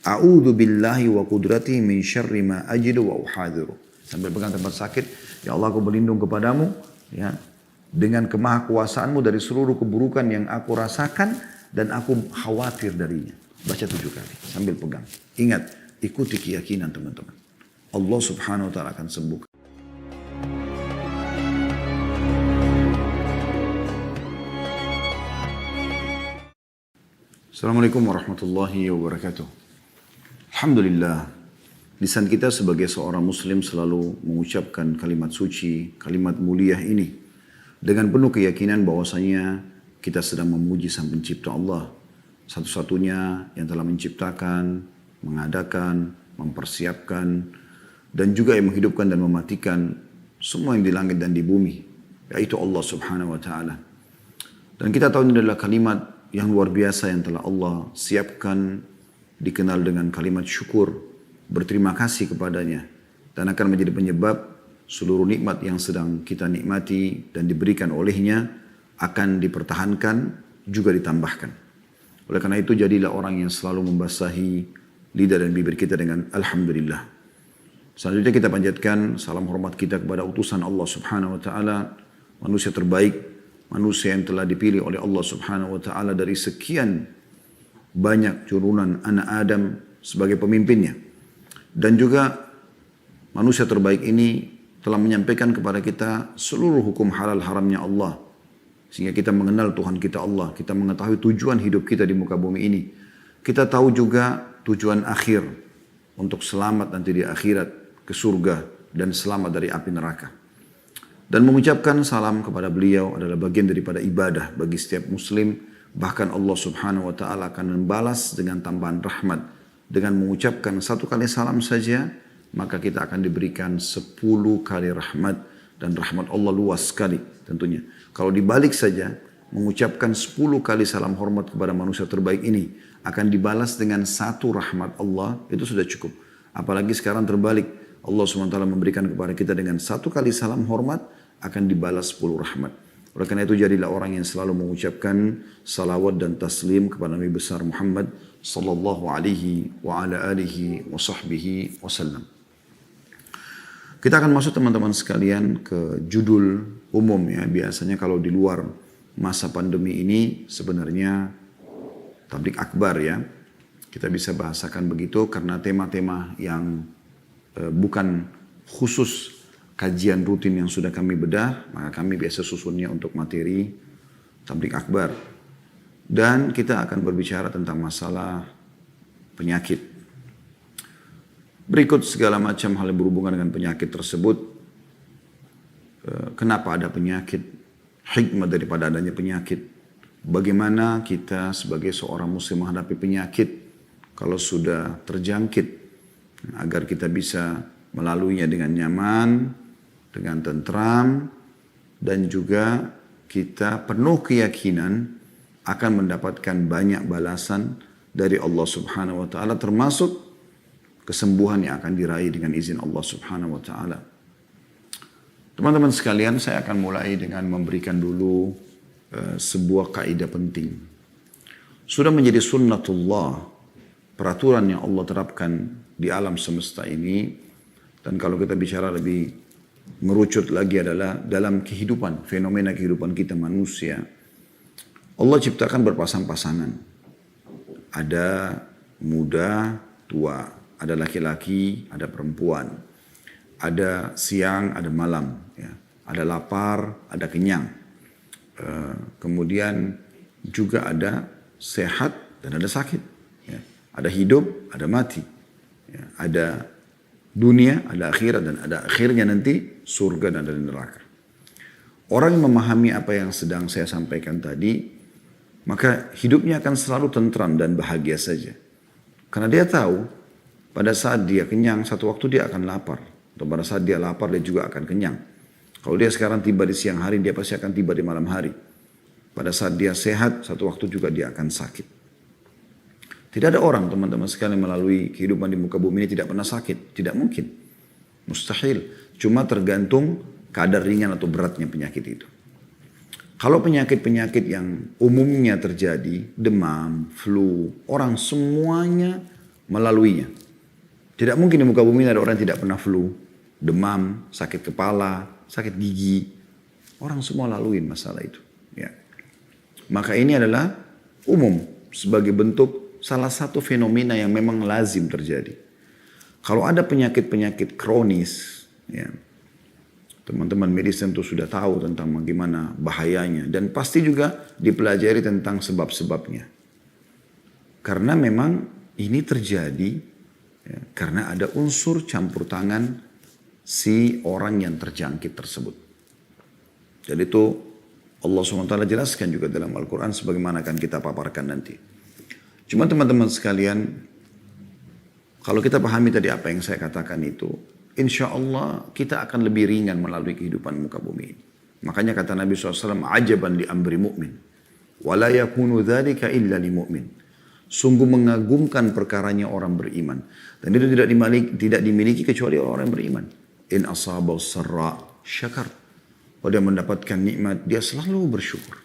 A'udzu billahi wa qudratihi min syarri ma ajidu wa uhadhiru. Sambil pegang tempat sakit, ya Allah aku berlindung kepadamu ya dengan kemahakuasaanmu dari seluruh keburukan yang aku rasakan dan aku khawatir darinya. Baca 7 kali sambil pegang. Ingat, ikuti keyakinan teman-teman. Allah subhanahu wa ta'ala akan sembuhkan. Assalamualaikum warahmatullahi wabarakatuh. Alhamdulillah, lisan kita sebagai seorang muslim selalu mengucapkan kalimat suci, kalimat mulia ini dengan penuh keyakinan bahwasanya kita sedang memuji Sang Pencipta Allah, satu-satunya yang telah menciptakan, mengadakan, mempersiapkan, dan juga yang menghidupkan dan mematikan semua yang di langit dan di bumi, yaitu Allah subhanahu wa ta'ala. Dan kita tahu ini adalah kalimat yang luar biasa yang telah Allah siapkan, dikenal dengan kalimat syukur, berterima kasih kepadanya, dan akan menjadi penyebab seluruh nikmat yang sedang kita nikmati dan diberikan olehnya akan dipertahankan, juga ditambahkan. Oleh karena itu jadilah orang yang selalu membasahi lidah dan bibir kita dengan Alhamdulillah. Selanjutnya kita panjatkan salam hormat kita kepada utusan Allah subhanahu wa ta'ala, manusia terbaik, manusia yang telah dipilih oleh Allah subhanahu wa ta'ala dari sekian banyak turunan anak Adam sebagai pemimpinnya. Dan juga manusia terbaik ini telah menyampaikan kepada kita seluruh hukum halal haramnya Allah. Sehingga kita mengenal Tuhan kita Allah. Kita mengetahui tujuan hidup kita di muka bumi ini. Kita tahu juga tujuan akhir untuk selamat nanti di akhirat ke surga dan selamat dari api neraka. Dan mengucapkan salam kepada beliau adalah bagian daripada ibadah bagi setiap muslim. Bahkan Allah subhanahu wa ta'ala akan membalas dengan tambahan rahmat. Dengan mengucapkan 1 kali salam saja, maka kita akan diberikan 10 kali rahmat. Dan rahmat Allah luas sekali tentunya. Kalau dibalik saja, mengucapkan 10 kali salam hormat kepada manusia terbaik ini, akan dibalas dengan 1 rahmat Allah, itu sudah cukup. Apalagi sekarang terbalik, Allah subhanahu wa ta'ala memberikan kepada kita dengan 1 kali salam hormat, akan dibalas 10 rahmat. Oleh karena itu jadilah orang yang selalu mengucapkan salawat dan taslim kepada Nabi besar Muhammad sallallahu alaihi wa ala alihi wa sahbihi wasallam. Kita akan masuk teman-teman sekalian ke judul umum ya. Biasanya kalau di luar masa pandemi ini sebenarnya tablik akbar ya. Kita bisa bahasakan begitu karena tema-tema yang bukan khusus kajian rutin yang sudah kami bedah, maka kami biasa susunnya untuk materi tablik akbar. Dan kita akan berbicara tentang masalah penyakit. Berikut segala macam hal yang berhubungan dengan penyakit tersebut. Kenapa ada penyakit? Hikmah daripada adanya penyakit. Bagaimana kita sebagai seorang muslim menghadapi penyakit kalau sudah terjangkit. Agar kita bisa melaluinya dengan nyaman, dengan tentram, dan juga kita penuh keyakinan akan mendapatkan banyak balasan dari Allah subhanahu wa ta'ala, termasuk kesembuhan yang akan diraih dengan izin Allah subhanahu wa ta'ala. Teman-teman sekalian, saya akan mulai dengan memberikan dulu sebuah kaidah penting. Sudah menjadi sunnatullah, peraturan yang Allah terapkan di alam semesta ini, dan kalau kita bicara lebih merucut lagi adalah dalam kehidupan, fenomena kehidupan kita manusia. Allah ciptakan berpasang-pasangan. Ada muda, tua. Ada laki-laki, ada perempuan. Ada siang, ada malam. Ya. Ada lapar, ada kenyang. Kemudian juga ada sehat dan ada sakit. Ya. Ada hidup, ada mati. Ya. Ada dunia, ada akhirat, dan ada akhirnya nanti surga dan ada neraka. Orang yang memahami apa yang sedang saya sampaikan tadi, maka hidupnya akan selalu tentram dan bahagia saja. Karena dia tahu, pada saat dia kenyang, satu waktu dia akan lapar. Atau pada saat dia lapar, dia juga akan kenyang. Kalau dia sekarang tiba di siang hari, dia pasti akan tiba di malam hari. Pada saat dia sehat, satu waktu juga dia akan sakit. Tidak ada orang teman-teman sekalian melalui kehidupan di muka bumi ini tidak pernah sakit. Tidak mungkin. Mustahil. Cuma tergantung kadar ringan atau beratnya penyakit itu. Kalau penyakit-penyakit yang umumnya terjadi, demam, flu, orang semuanya melaluinya. Tidak mungkin di muka bumi ada orang yang tidak pernah flu, demam, sakit kepala, sakit gigi. Orang semua laluin masalah itu. Ya. Maka ini adalah umum sebagai bentuk salah satu fenomena yang memang lazim terjadi. Kalau ada penyakit-penyakit kronis, ya, teman-teman medis tentu sudah tahu tentang bagaimana bahayanya. Dan pasti juga dipelajari tentang sebab-sebabnya. Karena memang ini terjadi ya, karena ada unsur campur tangan si orang yang terjangkit tersebut. Jadi itu Allah SWT jelaskan juga dalam Al-Quran sebagaimana akan kita paparkan nanti. Cuma teman-teman sekalian, kalau kita pahami tadi apa yang saya katakan itu, insya Allah kita akan lebih ringan melalui kehidupan muka bumi ini. Makanya kata Nabi SAW, ajaban li amri mu'min. Wala yakunu dhalika illa li mu'min. Sungguh mengagumkan perkaranya orang beriman. Dan itu tidak dimiliki kecuali orang yang beriman. In asabau sarra syakar. Kalau dia mendapatkan nikmat, dia selalu bersyukur.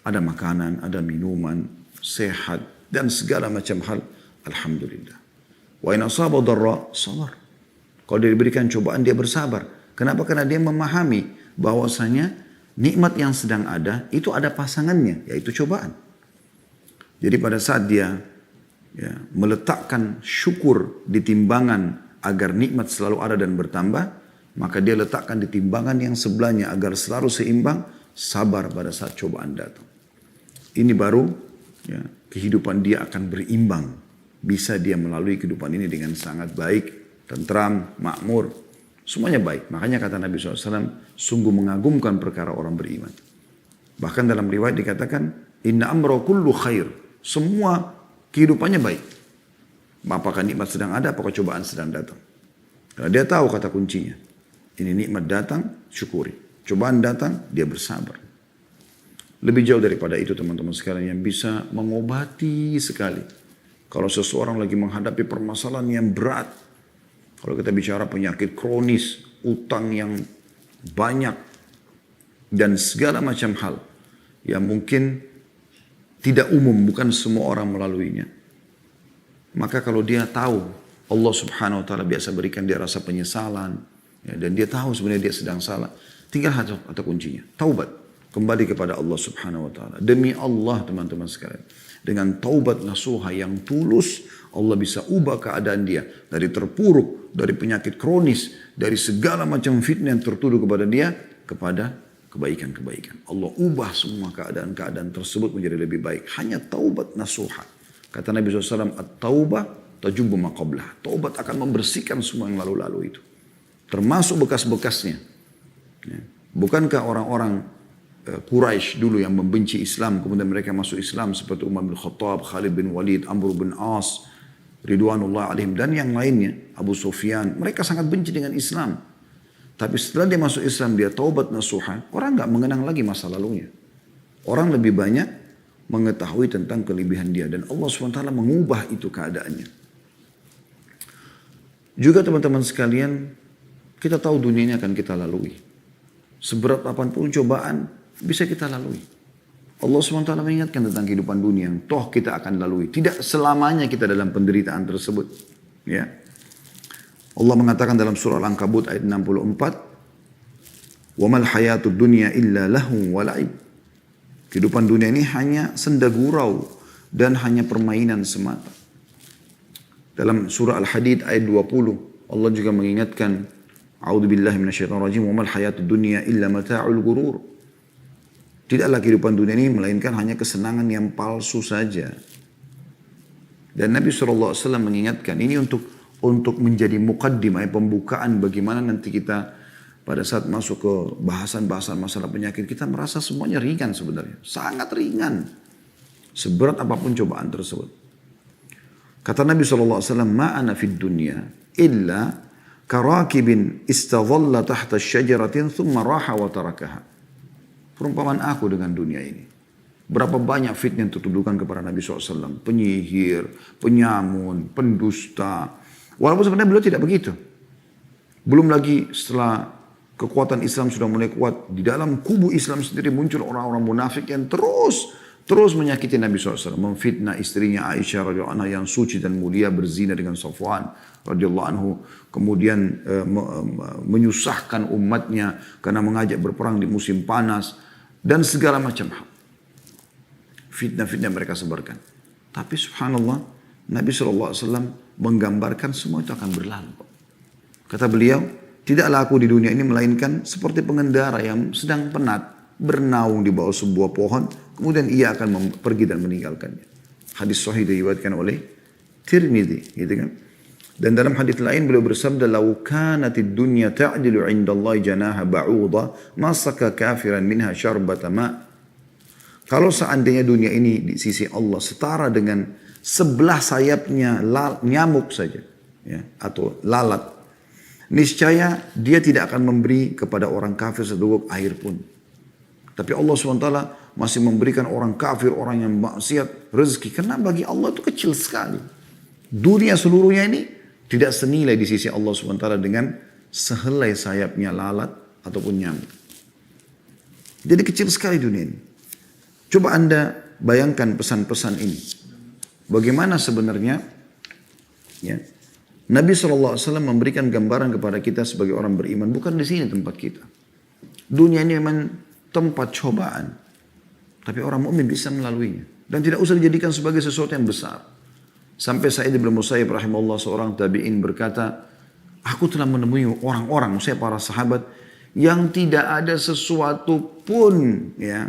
Ada makanan, ada minuman, sehat, dan segala macam hal. Alhamdulillah. Wa in asabau darra sabar. Kalau dia diberikan cobaan, dia bersabar. Kenapa? Karena dia memahami bahwasanya nikmat yang sedang ada, itu ada pasangannya, yaitu cobaan. Jadi pada saat dia ya, meletakkan syukur di timbangan agar nikmat selalu ada dan bertambah, maka dia letakkan di timbangan yang sebelahnya agar selalu seimbang, sabar pada saat cobaan datang. Ini baru ya, kehidupan dia akan berimbang. Bisa dia melalui kehidupan ini dengan sangat baik, tentram, makmur, semuanya baik. Makanya kata Nabi SAW, sungguh mengagumkan perkara orang beriman. Bahkan dalam riwayat dikatakan, inna amra kullu khair. Semua kehidupannya baik. Apakah nikmat sedang ada, apakah cobaan sedang datang. Karena dia tahu kata kuncinya. Ini nikmat datang, syukuri. Cobaan datang, dia bersabar. Lebih jauh daripada itu teman-teman sekalian yang bisa mengobati sekali. Kalau seseorang lagi menghadapi permasalahan yang berat. Kalau kita bicara penyakit kronis, utang yang banyak. Dan segala macam hal. Yang mungkin tidak umum, bukan semua orang melaluinya. Maka kalau dia tahu Allah Subhanahu wa Ta'ala biasa berikan dia rasa penyesalan ya, dan dia tahu sebenarnya dia sedang salah, tinggal satu kuncinya, taubat, kembali kepada Allah Subhanahu wa Ta'ala. Demi Allah teman-teman sekalian, dengan taubat nasuha yang tulus, Allah bisa ubah keadaan dia dari terpuruk, dari penyakit kronis, dari segala macam fitnah yang tertuduh kepada dia, kepada kebaikan-kebaikan. Allah ubah semua keadaan-keadaan tersebut menjadi lebih baik. Hanya taubat nasuha. Kata Nabi SAW, at-taubah tajubu ma qablah. Taubat akan membersihkan semua yang lalu-lalu itu. Termasuk bekas-bekasnya. Ya. Bukankah orang-orang Quraisy dulu yang membenci Islam, kemudian mereka masuk Islam seperti Umar bin Khattab, Khalid bin Walid, Amr bin As, Ridwanullah alaihim, dan yang lainnya, Abu Sufyan. Mereka sangat benci dengan Islam. Tapi setelah dia masuk Islam, dia taubat nasuha, orang nggak mengenang lagi masa lalunya. Orang lebih banyak mengetahui tentang kelebihan dia. Dan Allah SWT mengubah itu keadaannya. Juga teman-teman sekalian, kita tahu dunia ini akan kita lalui. Seberat apapun cobaan, bisa kita lalui. Allah SWT mengingatkan tentang kehidupan dunia yang toh kita akan lalui. Tidak selamanya kita dalam penderitaan tersebut. Ya. Allah mengatakan dalam surah Al-Ankabut ayat 64, وَمَا الْحَيَاةُ الدُّنْيَا إِلَّا لَهُ وَلَعِبْ. Kehidupan dunia ini hanya senda gurau dan hanya permainan semata. Dalam surah Al-Hadid ayat 20, Allah juga mengingatkan, A'udzubillahi minasyaitonirrajim, وَمَا الْحَيَاةُ الدُّنْيَا إِلَّا مَتَاعُ الْغُرُورِ. Tidaklah kehidupan dunia ini melainkan hanya kesenangan yang palsu saja. Dan Nabi SAW mengingatkan, ini untuk menjadi muqaddimah, pembukaan bagaimana nanti kita pada saat masuk ke bahasan-bahasan masalah penyakit, kita merasa semuanya ringan sebenarnya. Sangat ringan. Seberat apapun cobaan tersebut. Kata Nabi SAW, ma'ana fid dunya illa karakibin istadhalla tahta syajaratin thumma raha wa tarakaha. Perumpamaan aku dengan dunia ini. Berapa banyak fitnah yang tertuduhkan kepada Nabi SAW. Penyihir, penyamun, pendusta. Walaupun sebenarnya beliau tidak begitu. Belum lagi setelah kekuatan Islam sudah mulai kuat. Di dalam kubu Islam sendiri muncul orang-orang munafik yang terus Terus menyakiti Nabi SAW, memfitnah istrinya Aisyah radhiyallahu anha yang suci dan mulia berzina dengan Safwan radhiyallahu anhu. Kemudian menyusahkan umatnya karena mengajak berperang di musim panas dan segala macam hal. Fitnah-fitnah mereka sebarkan. Tapi subhanallah, Nabi SAW menggambarkan semua itu akan berlalu. Kata beliau, tidaklah aku di dunia ini melainkan seperti pengendara yang sedang penat, bernaung di bawah sebuah pohon, kemudian ia akan pergi dan meninggalkannya. Hadis sahih diriwayatkan oleh Tirmidzi, gitu kan. Dan dalam hadis lain beliau bersabda, "Lau kanatid dunya ta'dilu 'indallahi janaha ba'udha, ma saka kafiran minha syarbata ma." Kalau seandainya dunia ini di sisi Allah setara dengan sebelah sayapnya nyamuk saja, ya, atau lalat, niscaya dia tidak akan memberi kepada orang kafir sedogok air pun. Tapi Allah SWT masih memberikan orang kafir, orang yang maksiat, rezeki. Karena bagi Allah itu kecil sekali. Dunia seluruhnya ini tidak senilai di sisi Allah SWT dengan sehelai sayapnya lalat ataupun nyamuk. Jadi kecil sekali dunia ini. Coba Anda bayangkan pesan-pesan ini. Bagaimana sebenarnya ya, Nabi SAW memberikan gambaran kepada kita sebagai orang beriman. Bukan di sini tempat kita. Dunia ini memang tempat cobaan. Tapi orang mukmin bisa melaluinya. Dan tidak usah dijadikan sebagai sesuatu yang besar. Sampai Sa'id bin Musayyib rahimahullah, seorang tabi'in, berkata, aku telah menemui orang-orang, saya para sahabat, yang tidak ada sesuatu pun ya,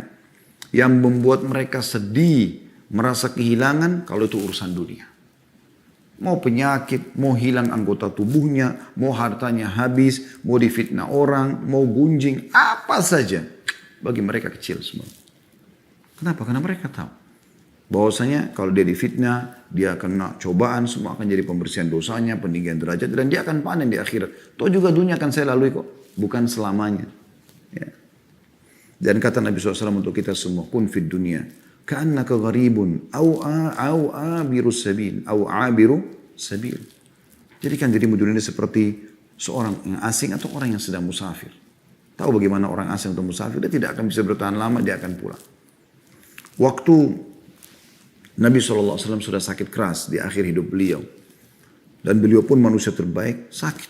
yang membuat mereka sedih, merasa kehilangan kalau itu urusan dunia. Mau penyakit, mau hilang anggota tubuhnya, mau hartanya habis, mau difitnah orang, mau gunjing, apa saja. Bagi mereka kecil semua. Kenapa? Karena mereka tahu bahwasanya kalau dia difitnah, dia kena cobaan, semua akan jadi pembersihan dosanya, peninggian derajat, dan dia akan panen di akhirat. Toh juga dunia akan saya lalui kok, bukan selamanya. Ya. Dan kata Nabi SAW untuk kita semua, kun fid dunia, ka'annaka gharibun, au abiru sabil, au abiru sabil. Jadikan dirimu dunia ini seperti seorang yang asing atau orang yang sedang musafir. Tahu bagaimana orang asing atau musafir, dia tidak akan bisa bertahan lama, dia akan pulang. Waktu Nabi SAW sudah sakit keras di akhir hidup beliau. Dan beliau pun manusia terbaik, sakit.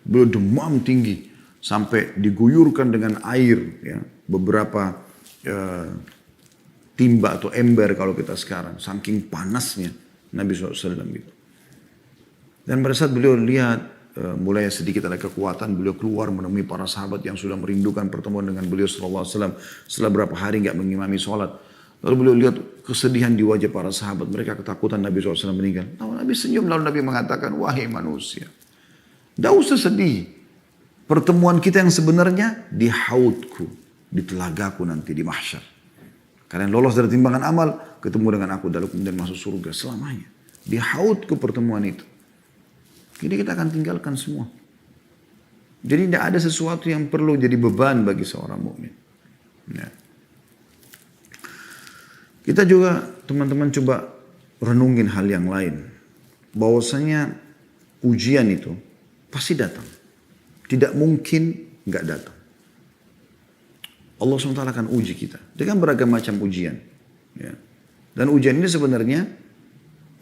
Beliau demam tinggi, sampai diguyurkan dengan air. Ya, beberapa timba atau ember kalau kita sekarang. Saking panasnya Nabi SAW itu. Dan pada saat beliau lihat, mulai sedikit ada kekuatan, beliau keluar menemui para sahabat yang sudah merindukan pertemuan dengan beliau SAW. Setelah berapa hari nggak mengimami sholat. Lalu beliau lihat kesedihan di wajah para sahabat. Mereka ketakutan Nabi SAW meninggal. Lalu Nabi senyum, lalu Nabi mengatakan, wahai manusia, tidak usah sedih. Pertemuan kita yang sebenarnya di haudku, di telagaku nanti di mahsyar. Kalian lolos dari timbangan amal, ketemu dengan aku, lalu kemudian masuk surga selamanya. Di haudku pertemuan itu. Jadi kita akan tinggalkan semua. Jadi tidak ada sesuatu yang perlu jadi beban bagi seorang mukmin. Ya. Kita juga teman-teman coba renungin hal yang lain. Bahwasanya ujian itu pasti datang. Tidak mungkin nggak datang. Allah SWT akan uji kita dengan beragam macam ujian. Ya. Dan ujian ini sebenarnya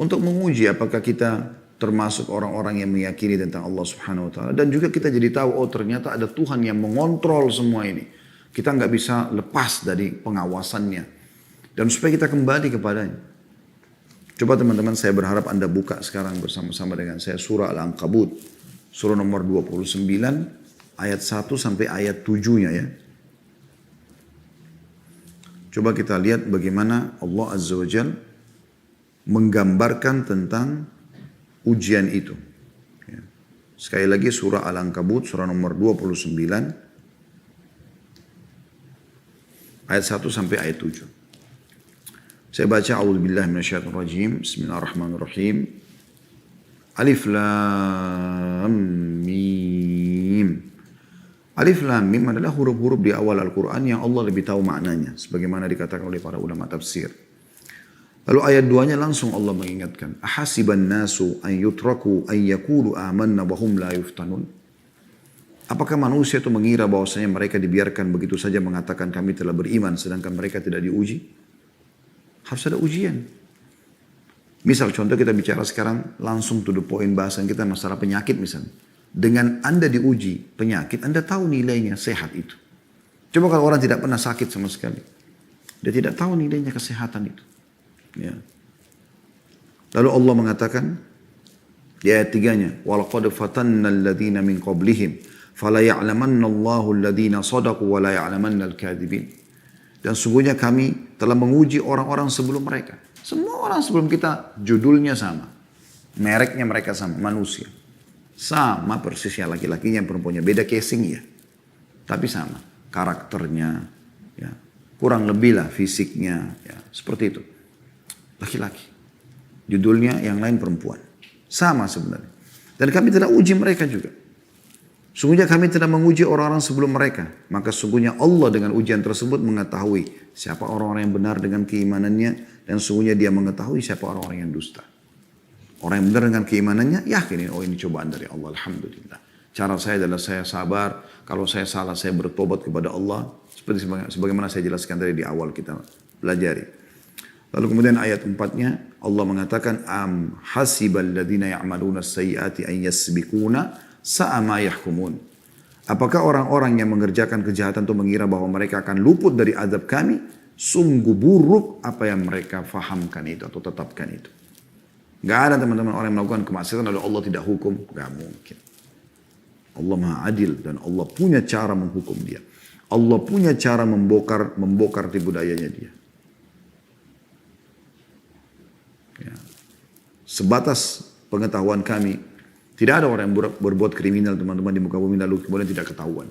untuk menguji apakah kita termasuk orang-orang yang meyakini tentang Allah Subhanahu Wa Taala, dan juga kita jadi tahu, oh ternyata ada Tuhan yang mengontrol semua ini. Kita nggak bisa lepas dari pengawasannya, dan supaya kita kembali kepadanya. Coba teman-teman, saya berharap Anda buka sekarang bersama-sama dengan saya surah Al-Ankabut, surah nomor 29 ayat 1 sampai ayat 7-nya ya. Coba kita lihat bagaimana Allah Azza wa Jalla menggambarkan tentang ujian itu. Ya. Sekali lagi surah Al-Ankabut, surah nomor 29, ayat 1 sampai ayat 7. Saya baca, A'udzubillahi minasyaitonirrajim, Bismillahirrahmanirrahim. Alif Lam Mim. Alif Lam Mim adalah huruf-huruf di awal Al-Quran yang Allah lebih tahu maknanya, sebagaimana dikatakan oleh para ulama tafsir. Lalu ayat 2-nya langsung Allah mengingatkan, ahasiban nasu an yutraku an yaqulu amanna wa hum la yuftanun. Apakah manusia itu mengira bahwasanya mereka dibiarkan begitu saja mengatakan kami telah beriman sedangkan mereka tidak diuji? Harus ada ujian. Misal contoh kita bicara sekarang langsung to the point bahasan kita masalah penyakit misalnya. Dengan Anda diuji penyakit, Anda tahu nilainya sehat itu. Coba kalau orang tidak pernah sakit sama sekali. Dia tidak tahu nilainya kesehatan itu. Ya. Lalu Allah mengatakan di ayat 3-nya, وَلَقَدْ فَتَنَّ الَّذِينَ مِنْ قَبْلِهِمْ فَلَيَعْلَمَنَّ اللَّهُ الَّذِينَ صَدَقُوا وَلَا يَعْلَمَنَّ الْكَاذِبِينَ. Dan sungguhnya kami telah menguji orang-orang sebelum mereka. Semua orang sebelum kita judulnya sama. Mereknya mereka sama, manusia. Sama persisnya laki-lakinya, perempuannya. Beda casing ya. Tapi sama. Karakternya. Ya. Kurang lebih lah fisiknya. Ya. Seperti itu. Laki-laki. Judulnya yang lain perempuan. Sama sebenarnya. Dan kami telah uji mereka juga. Sungguhnya kami telah menguji orang-orang sebelum mereka. Maka sungguhnya Allah dengan ujian tersebut mengetahui siapa orang-orang yang benar dengan keimanannya. Dan sungguhnya dia mengetahui siapa orang-orang yang dusta. Orang yang benar dengan keimanannya, yakinin, oh ini cobaan dari Allah, alhamdulillah. Cara saya adalah saya sabar. Kalau saya salah, saya bertobat kepada Allah. Seperti sebagaimana saya jelaskan tadi di awal kita pelajari. Lalu kemudian ayat 4-nya, Allah mengatakan, am hasibal ladhina ya'maluna sayyiati an yasbikuna sa'ama yahkumun. Apakah orang-orang yang mengerjakan kejahatan itu mengira bahwa mereka akan luput dari azab kami? Sungguh buruk apa yang mereka fahamkan itu atau tetapkan itu. Gak ada teman-teman orang yang melakukan kemaksiatan lalu Allah tidak hukum. Gak mungkin. Allah maha adil dan Allah punya cara menghukum dia. Allah punya cara membokar tipu dayanya dia. Ya. Sebatas pengetahuan kami, tidak ada orang yang berbuat kriminal teman-teman di muka bumi lalu kemudian tidak ketahuan.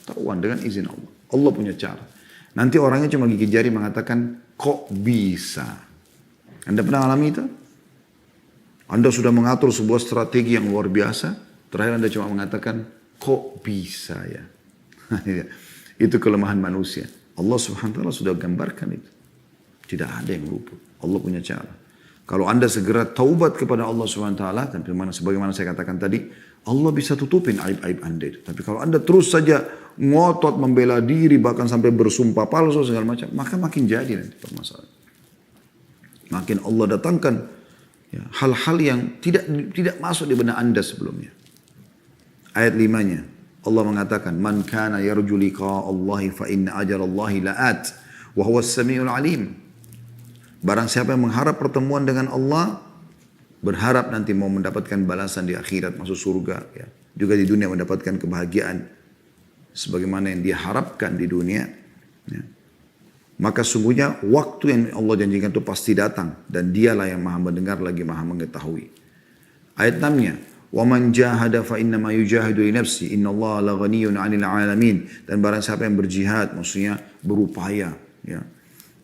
Ketahuan dengan izin Allah. Allah punya cara. Nanti orangnya cuma gigit jari mengatakan, kok bisa? Anda pernah alami itu? Anda sudah mengatur sebuah strategi yang luar biasa, terakhir Anda cuma mengatakan, kok bisa ya? Itu kelemahan manusia. Allah subhanahu wa ta'ala sudah gambarkan itu. Tidak ada yang luput. Allah punya cara. Kalau Anda segera taubat kepada Allah subhanahu wa ta'ala, sebagaimana saya katakan tadi, Allah bisa tutupin aib-aib Anda itu. Tapi kalau Anda terus saja ngotot membela diri, bahkan sampai bersumpah palsu segala macam, maka makin jadi nanti permasalahan. Makin Allah datangkan ya, hal-hal yang tidak masuk di benak Anda sebelumnya. Ayat 5-nya Allah mengatakan, man kana yarju liqa'a Allahi fa inna ajalallahi la'at wa huwa as-sami'ul 'alim. Barang siapa yang mengharap pertemuan dengan Allah, berharap nanti mau mendapatkan balasan di akhirat, masuk surga, ya. Juga di dunia mendapatkan kebahagiaan sebagaimana yang dia harapkan di dunia, ya. Maka sungguhnya waktu yang Allah janjikan itu pasti datang dan dialah yang maha mendengar lagi maha mengetahui. Ayat 6-nya, wa man jahada fa innama yujahidu li nafsi innallaha laghaniyun 'anil 'alamin. Dan barang siapa yang berjihad, maksudnya berupaya, ya.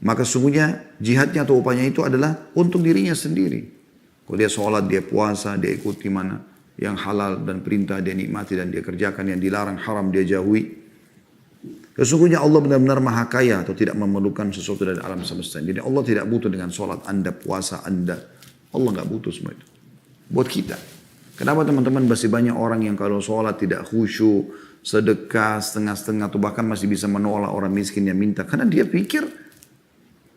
Maka sungguhnya jihadnya atau upayanya itu adalah untuk dirinya sendiri. Kalau dia sholat, dia puasa, dia ikuti mana yang halal dan perintah dia nikmati dan dia kerjakan, yang dilarang haram dia jauhi. Sesungguhnya Allah benar-benar maha kaya atau tidak memerlukan sesuatu dari alam semesta. Jadi Allah tidak butuh dengan sholat Anda, puasa Anda. Allah nggak butuh semua itu. Buat kita. Kenapa teman-teman masih banyak orang yang kalau sholat tidak khusyuk, sedekah setengah-setengah atau bahkan masih bisa menolak orang miskin yang minta. Karena dia pikir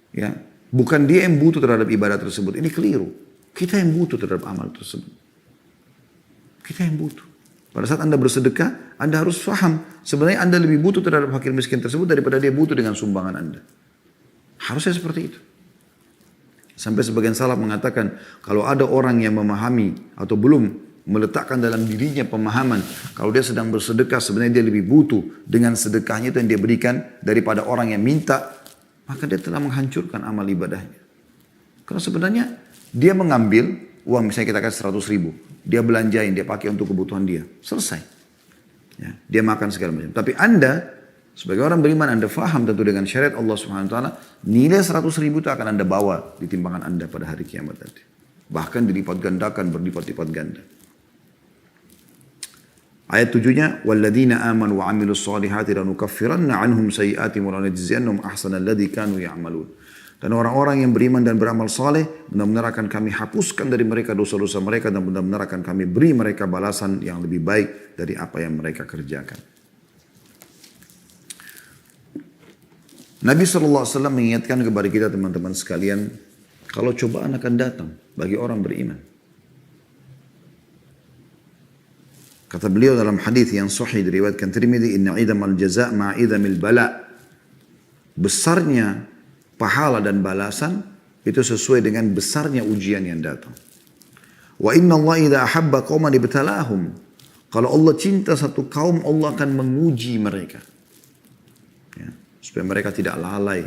ya bukan dia yang butuh terhadap ibadah tersebut. Ini keliru. Kita yang butuh terhadap amal tersebut. Kita yang butuh. Pada saat Anda bersedekah, Anda harus paham. Sebenarnya Anda lebih butuh terhadap fakir miskin tersebut daripada dia butuh dengan sumbangan Anda. Harusnya seperti itu. Sampai sebagian salaf mengatakan, kalau ada orang yang memahami atau belum meletakkan dalam dirinya pemahaman, kalau dia sedang bersedekah, sebenarnya dia lebih butuh dengan sedekahnya itu yang dia berikan daripada orang yang minta, maka dia telah menghancurkan amal ibadahnya. Karena sebenarnya dia mengambil uang, misalnya kita kasih 100 ribu. Dia belanjain, dia pakai untuk kebutuhan dia. Selesai. Ya, dia makan segala macam. Tapi Anda, sebagai orang beriman, Anda faham tentu dengan syariat Allah Subhanahu Wa Taala, nilai 100 ribu itu akan Anda bawa di timbangan Anda pada hari kiamat nanti. Bahkan dilipat gandakan, berlipat-lipat ganda. Ayat 7-nya, وَالَّذِينَ آمَنُوا وَعَمِلُوا الصَّالِحَاتِ لَنُكَفِّرَنَّ عَنْهُمْ سَيِّئَاتِهِمْ وَلَنَجْزِيَنَّهُمْ أَحْسَنَ الَّذِي كَانُوا يَعْمَلُونَ. Dan orang-orang yang beriman dan beramal saleh, benar-benar akan kami hapuskan dari mereka dosa-dosa mereka dan benar-benar akan kami beri mereka balasan yang lebih baik dari apa yang mereka kerjakan. Nabi SAW mengingatkan kepada kita teman-teman sekalian, kalau cobaan akan datang bagi orang beriman. Kata beliau dalam hadis yang sahih diriwayatkan Tirmidzi, inna idamal jaza' ma'idamil bala. Besarnya pahala dan balasan itu sesuai dengan besarnya ujian yang datang. Wa inna Allah idza ahabba qauman ibtalahum. Kalau Allah cinta satu kaum, Allah akan menguji mereka. Ya, supaya mereka tidak lalai.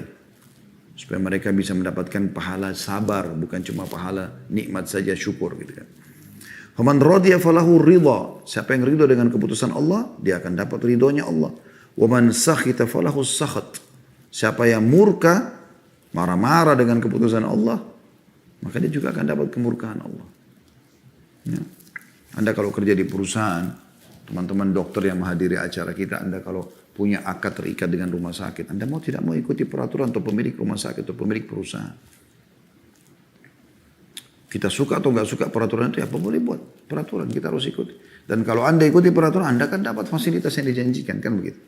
Supaya mereka bisa mendapatkan pahala sabar, bukan cuma pahala nikmat saja, syukur gitu kan. Faman radiya falahu ridha. Siapa yang ridha dengan keputusan Allah, dia akan dapat ridhonya Allah. Wa man sakhita falahu sakhat. Siapa yang murka, marah-marah dengan keputusan Allah, maka dia juga akan dapat kemurkaan Allah. Ya. Anda kalau kerja di perusahaan, teman-teman dokter yang menghadiri acara kita, Anda kalau punya akad terikat dengan rumah sakit, Anda mau tidak mau ikuti peraturan atau pemilik rumah sakit atau pemilik perusahaan. Kita suka atau nggak suka peraturan itu, apa boleh buat peraturan, kita harus ikuti. Dan kalau Anda ikuti peraturan, Anda akan dapat fasilitas yang dijanjikan, kan begitu.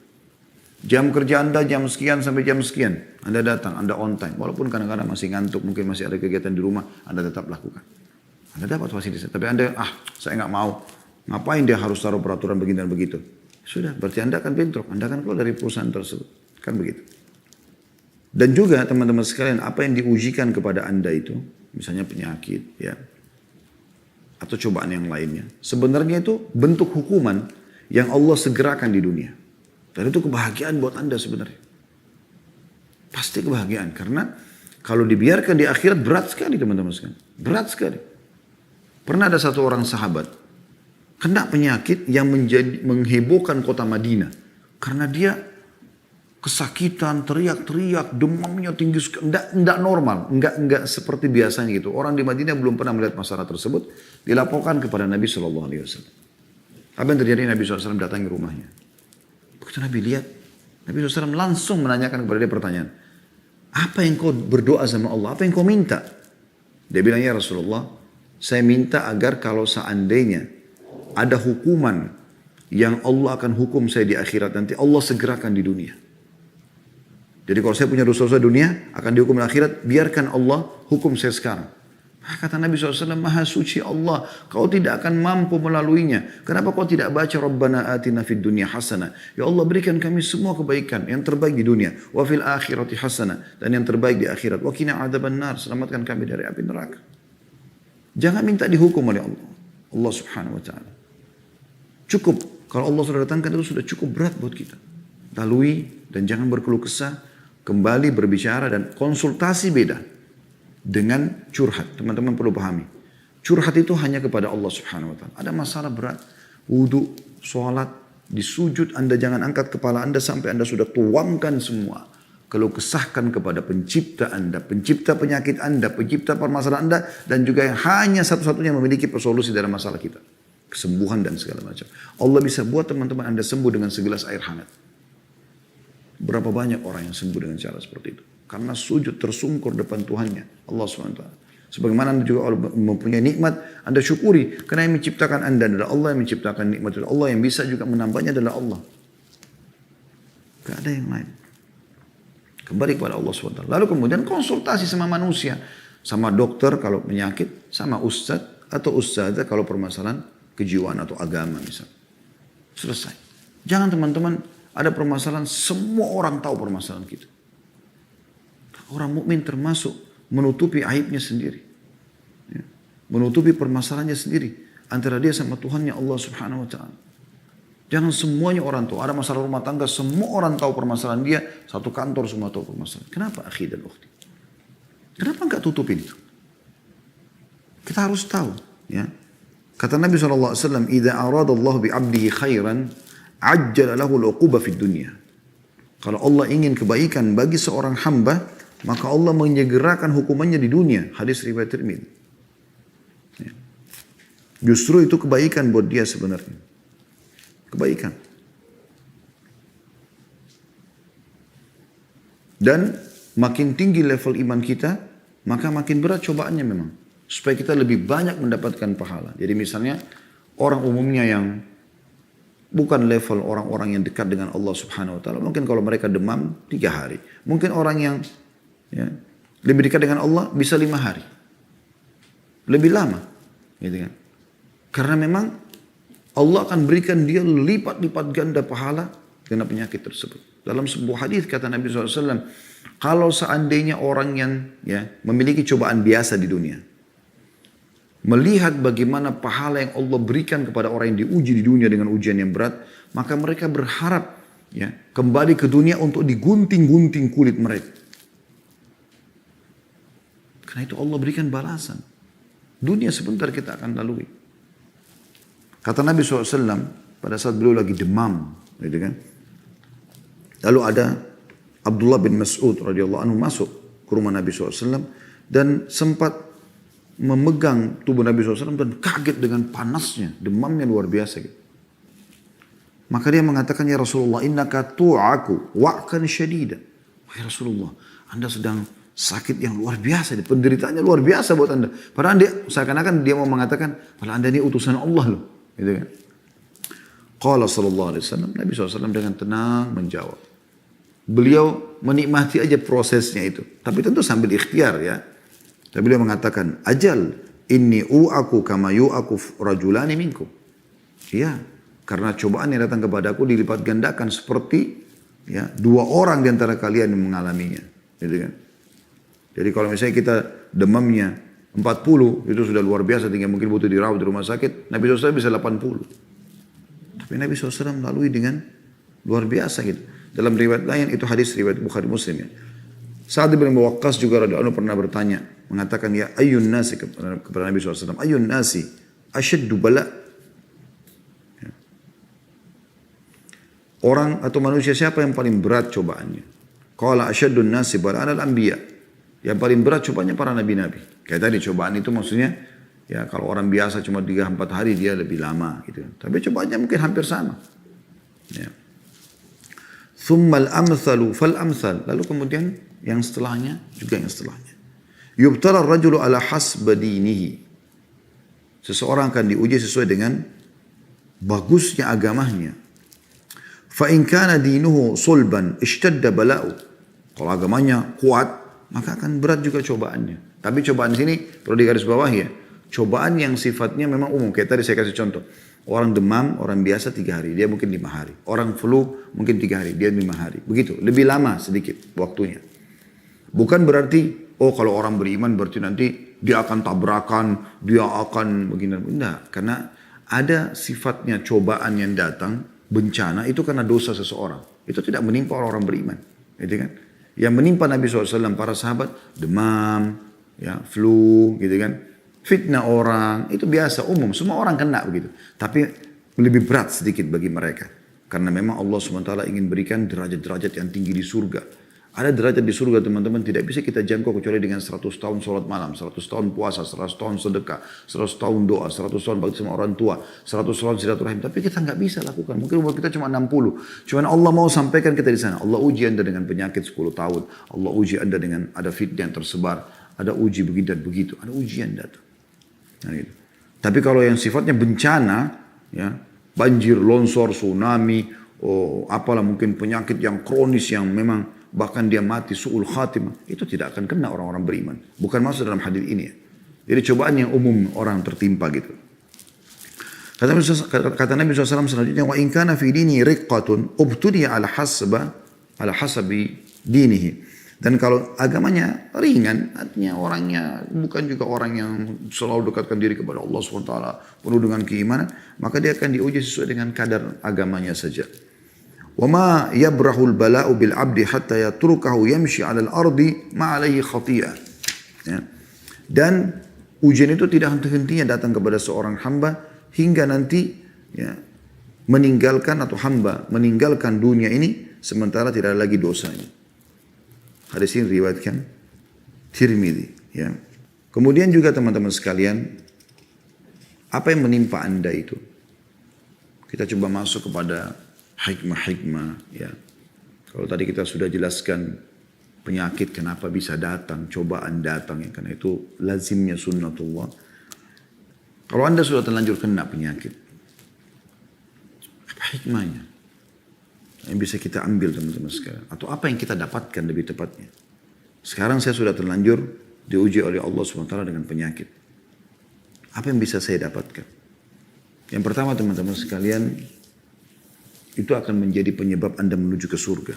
Jam kerja Anda jam sekian sampai jam sekian, Anda datang, Anda on time. Walaupun kadang-kadang masih ngantuk, mungkin masih ada kegiatan di rumah, Anda tetap lakukan. Anda dapat fasilitas. Tapi Anda, saya nggak mau. Ngapain dia harus taruh peraturan begini dan begitu? Sudah, berarti Anda akan bentrok. Anda akan keluar dari perusahaan tersebut. Kan begitu. Dan juga teman-teman sekalian, apa yang diujikan kepada Anda itu, misalnya penyakit, ya, atau cobaan yang lainnya, sebenarnya itu bentuk hukuman yang Allah segerakan di dunia. Dan itu kebahagiaan buat Anda sebenarnya. Pasti kebahagiaan. Karena kalau dibiarkan di akhirat berat sekali teman-teman sekalian. Berat sekali. Pernah ada satu orang sahabat kena penyakit yang menghebohkan kota Madinah. Karena dia kesakitan, teriak-teriak, demamnya tinggi sekali. Enggak normal. Enggak seperti biasanya gitu. Orang di Madinah belum pernah melihat masalah tersebut. Dilaporkan kepada Nabi SAW. Apa yang terjadi? Nabi SAW datangi rumahnya. Begitu Nabi lihat, Nabi SAW langsung menanyakan kepada dia pertanyaan. Apa yang kau berdoa sama Allah? Apa yang kau minta? Dia bilang, ya Rasulullah, saya minta agar kalau seandainya ada hukuman yang Allah akan hukum saya di akhirat nanti, Allah segerakan di dunia. Jadi kalau saya punya dosa-dosa dunia, akan dihukum di akhirat, biarkan Allah hukum saya sekarang. Kata Nabi SAW, Maha suci Allah, kau tidak akan mampu melaluinya. Kenapa kau tidak baca Rabbana atina fid dunya hasanah? Ya Allah, berikan kami semua kebaikan yang terbaik di dunia. Wa fil akhirati hasanah, dan yang terbaik di akhirat. Wa qina adzabannar, selamatkan kami dari api neraka. Jangan minta dihukum oleh Allah. Allah Subhanahu wa taala. Cukup kalau Allah sudah datangkan itu sudah cukup berat buat kita. Lalui dan jangan berkeluh kesah, kembali berbicara dan konsultasi beda dengan curhat. Teman-teman perlu pahami. Curhat itu hanya kepada Allah Subhanahu wa taala. Ada masalah berat, wudu, sholat, di sujud Anda jangan angkat kepala Anda sampai Anda sudah tuangkan semua. Kalau kesahkan kepada pencipta Anda, pencipta penyakit Anda, pencipta permasalahan Anda, dan juga yang hanya satu-satunya memiliki solusi dalam masalah kita. Kesembuhan dan segala macam. Allah bisa buat teman-teman Anda sembuh dengan segelas air hangat. Berapa banyak orang yang sembuh dengan cara seperti itu? Karena sujud tersungkur depan Tuhannya, Allah SWT. Sebagaimana Anda juga mempunyai nikmat, Anda syukuri. Karena yang menciptakan Anda adalah Allah, yang menciptakan nikmat adalah Allah, yang bisa juga menambahnya adalah Allah. Gak ada yang lain. Kembali kepada Allah SWT. Lalu kemudian konsultasi sama manusia. Sama dokter kalau penyakit, sama ustadz atau ustadzah kalau permasalahan kejiwaan atau agama misalnya. Selesai. Jangan teman-teman ada permasalahan, semua orang tahu permasalahan kita. Orang mukmin termasuk menutupi aibnya sendiri. Ya. Menutupi permasalahannya sendiri. Antara dia sama Tuhannya Allah Subhanahu wa ta'ala. Jangan semuanya orang tahu. Ada masalah rumah tangga, semua orang tahu permasalahan dia. Satu kantor semua tahu permasalahan. Kenapa akhi dan ukhti? Kenapa enggak tutupin itu? Kita harus tahu. Ya. Kata Nabi SAW, "Idza aradallahu bi'abdihi khairan, ajjala lahu al-uquba fid dunya." Kalau Allah ingin kebaikan bagi seorang hamba, maka Allah menyegerakan hukumannya di dunia. Hadis riwayat Tirmidzi. Ya. Justru itu kebaikan buat dia sebenarnya. Kebaikan. Dan makin tinggi level iman kita, maka makin berat cobaannya memang. Supaya kita lebih banyak mendapatkan pahala. Jadi misalnya orang umumnya yang bukan level orang-orang yang dekat dengan Allah Subhanahu wa taala. Mungkin kalau mereka demam 3 hari. Mungkin orang yang ya, lebih dekat dengan Allah bisa 5 hari. Lebih lama. Gitu kan. Karena memang Allah akan berikan dia lipat-lipat ganda pahala karena penyakit tersebut. Dalam sebuah hadis kata Nabi SAW, kalau seandainya orang yang ya, memiliki cobaan biasa di dunia, melihat bagaimana pahala yang Allah berikan kepada orang yang diuji di dunia dengan ujian yang berat, maka mereka berharap ya, kembali ke dunia untuk digunting-gunting kulit mereka. Karena itu Allah berikan balasan. Dunia sebentar kita akan lalui. Kata Nabi SAW pada saat beliau lagi demam, gitu kan. Lalu ada Abdullah bin Mas'ud radhiyallahu anhu masuk ke rumah Nabi SAW dan sempat memegang tubuh Nabi SAW dan kaget dengan panasnya, demamnya luar biasa. Gitu. Maka dia mengatakan, ya Rasulullah, innaka tu'aku wa'kan syadida. Ya Rasulullah, Anda sedang sakit yang luar biasa, penderitaannya luar biasa buat Anda. Padahal dia seakan-akan dia mau mengatakan, padahal Anda ini utusan Allah loh. Gitu kan. Qala sallallahu alaihi wasallam, Nabi SAW dengan tenang menjawab. Beliau menikmati aja prosesnya itu. Tapi tentu sambil ikhtiar ya. Tapi beliau mengatakan, ajal inni u'aku kama yu'aku rajulani minkum. Ya, karena cobaan yang datang kepadaku dilipat gandakan seperti ya 2 orang di antara kalian yang mengalaminya. Gitu kan. Jadi kalau misalnya kita demamnya 40, itu sudah luar biasa, tinggal mungkin butuh dirawat di rumah sakit. Nabi SAW bisa 80. Tapi Nabi SAW melalui dengan luar biasa gitu. Dalam riwayat lain, itu hadis riwayat Bukhari Muslim ya. Sa'ad bin Waqqas juga radhiyallahu anhu pernah bertanya, mengatakan ya ayyun nasi kepada Nabi SAW, ayyun nasi asyaddu bala. Ya. Orang atau manusia siapa yang paling berat cobaannya? Qala asyaddun nasi bala'an al-anbiya. Yang paling berat cobaannya para nabi-nabi. Kayak tadi cobaan itu maksudnya ya kalau orang biasa cuma 3-4 hari dia lebih lama gitu. Tapi cobaannya mungkin hampir sama. Ya. Thummal amthalu fal amthal. Lalu kemudian yang setelahnya juga yang setelahnya. Yubtala ar-rajulu ala hasba dinihi. Seseorang akan diuji sesuai dengan bagusnya agamanya. Fa in kana dinuhu sulban ishtadda bala'u. Kalau agamanya kuat, maka akan berat juga cobaannya. Tapi cobaan sini perlu digarisbawahi ya. Cobaan yang sifatnya memang umum. Kayak tadi saya kasih contoh. Orang demam, orang biasa 3 hari, dia mungkin 5 hari. Orang flu mungkin 3 hari, dia 5 hari. Begitu, lebih lama sedikit waktunya. Bukan berarti, oh kalau orang beriman berarti nanti dia akan tabrakan, dia akan begini. Enggak, karena ada sifatnya cobaan yang datang, bencana itu karena dosa seseorang. Itu tidak menimpa orang-orang beriman. Gitu kan? Yang menimpa Nabi SAW, para sahabat, demam, ya, flu, gitu kan. Fitnah orang, itu biasa, umum. Semua orang kena begitu. Tapi lebih berat sedikit bagi mereka. Karena memang Allah SWT ingin berikan derajat-derajat yang tinggi di surga. Ada derajat di surga teman-teman tidak bisa kita jangkau kecuali dengan 100 tahun sholat malam, 100 tahun puasa, 100 tahun sedekah, 100 tahun doa, 100 tahun bakti sama orang tua, 100 tahun silaturahim. Tapi kita nggak bisa lakukan. Mungkin umur kita cuma 60. Cuman Allah mau sampaikan kita di sana. Allah uji Anda dengan penyakit 10 tahun. Allah uji Anda dengan ada fitnah yang tersebar. Ada uji begitu dan begitu. Ada ujian datang. Nah, gitu. Tapi kalau yang sifatnya bencana, ya, banjir, longsor, tsunami, apalah mungkin penyakit yang kronis yang memang bahkan dia mati su'ul khatimah, itu tidak akan kena orang-orang beriman. Bukan masuk dalam hadis ini ya. Jadi cobaan yang umum orang tertimpa gitu. Kata Nabi SAW selanjutnya, wa in kana fi dini riqqatun ubtuliya ala hasabi dinihi. Dan kalau agamanya ringan, artinya orangnya bukan juga orang yang selalu dekatkan diri kepada Allah SWT, penuh dengan keimanan, maka dia akan diuji sesuai dengan kadar agamanya saja. وَمَا يَبْرَهُ الْبَلَاءُ بِالْعَبْدِ حَتَّى يَتْرُكَهُ يَمْشِي عَلَى الْأَرْضِ مَا عَلَيْهِ خَطِيئَةٌ. Ya. Dan ujian itu tidak henti-hentinya datang kepada seorang hamba hingga nanti ya, meninggalkan atau hamba meninggalkan dunia ini sementara tidak ada lagi dosanya. Hadis ini riwayatkan Tirmidzi. Ya. Kemudian juga teman-teman sekalian, apa yang menimpa Anda itu? Kita coba masuk kepada hikmah-hikmah. Ya. Kalau tadi kita sudah jelaskan penyakit kenapa bisa datang, cobaan datang, ya, karena itu lazimnya sunnatullah. Kalau Anda sudah terlanjur kena penyakit, apa hikmahnya yang bisa kita ambil teman-teman sekalian? Atau apa yang kita dapatkan lebih tepatnya? Sekarang saya sudah terlanjur diuji oleh Allah SWT dengan penyakit. Apa yang bisa saya dapatkan? Yang pertama teman-teman sekalian, itu akan menjadi penyebab Anda menuju ke surga.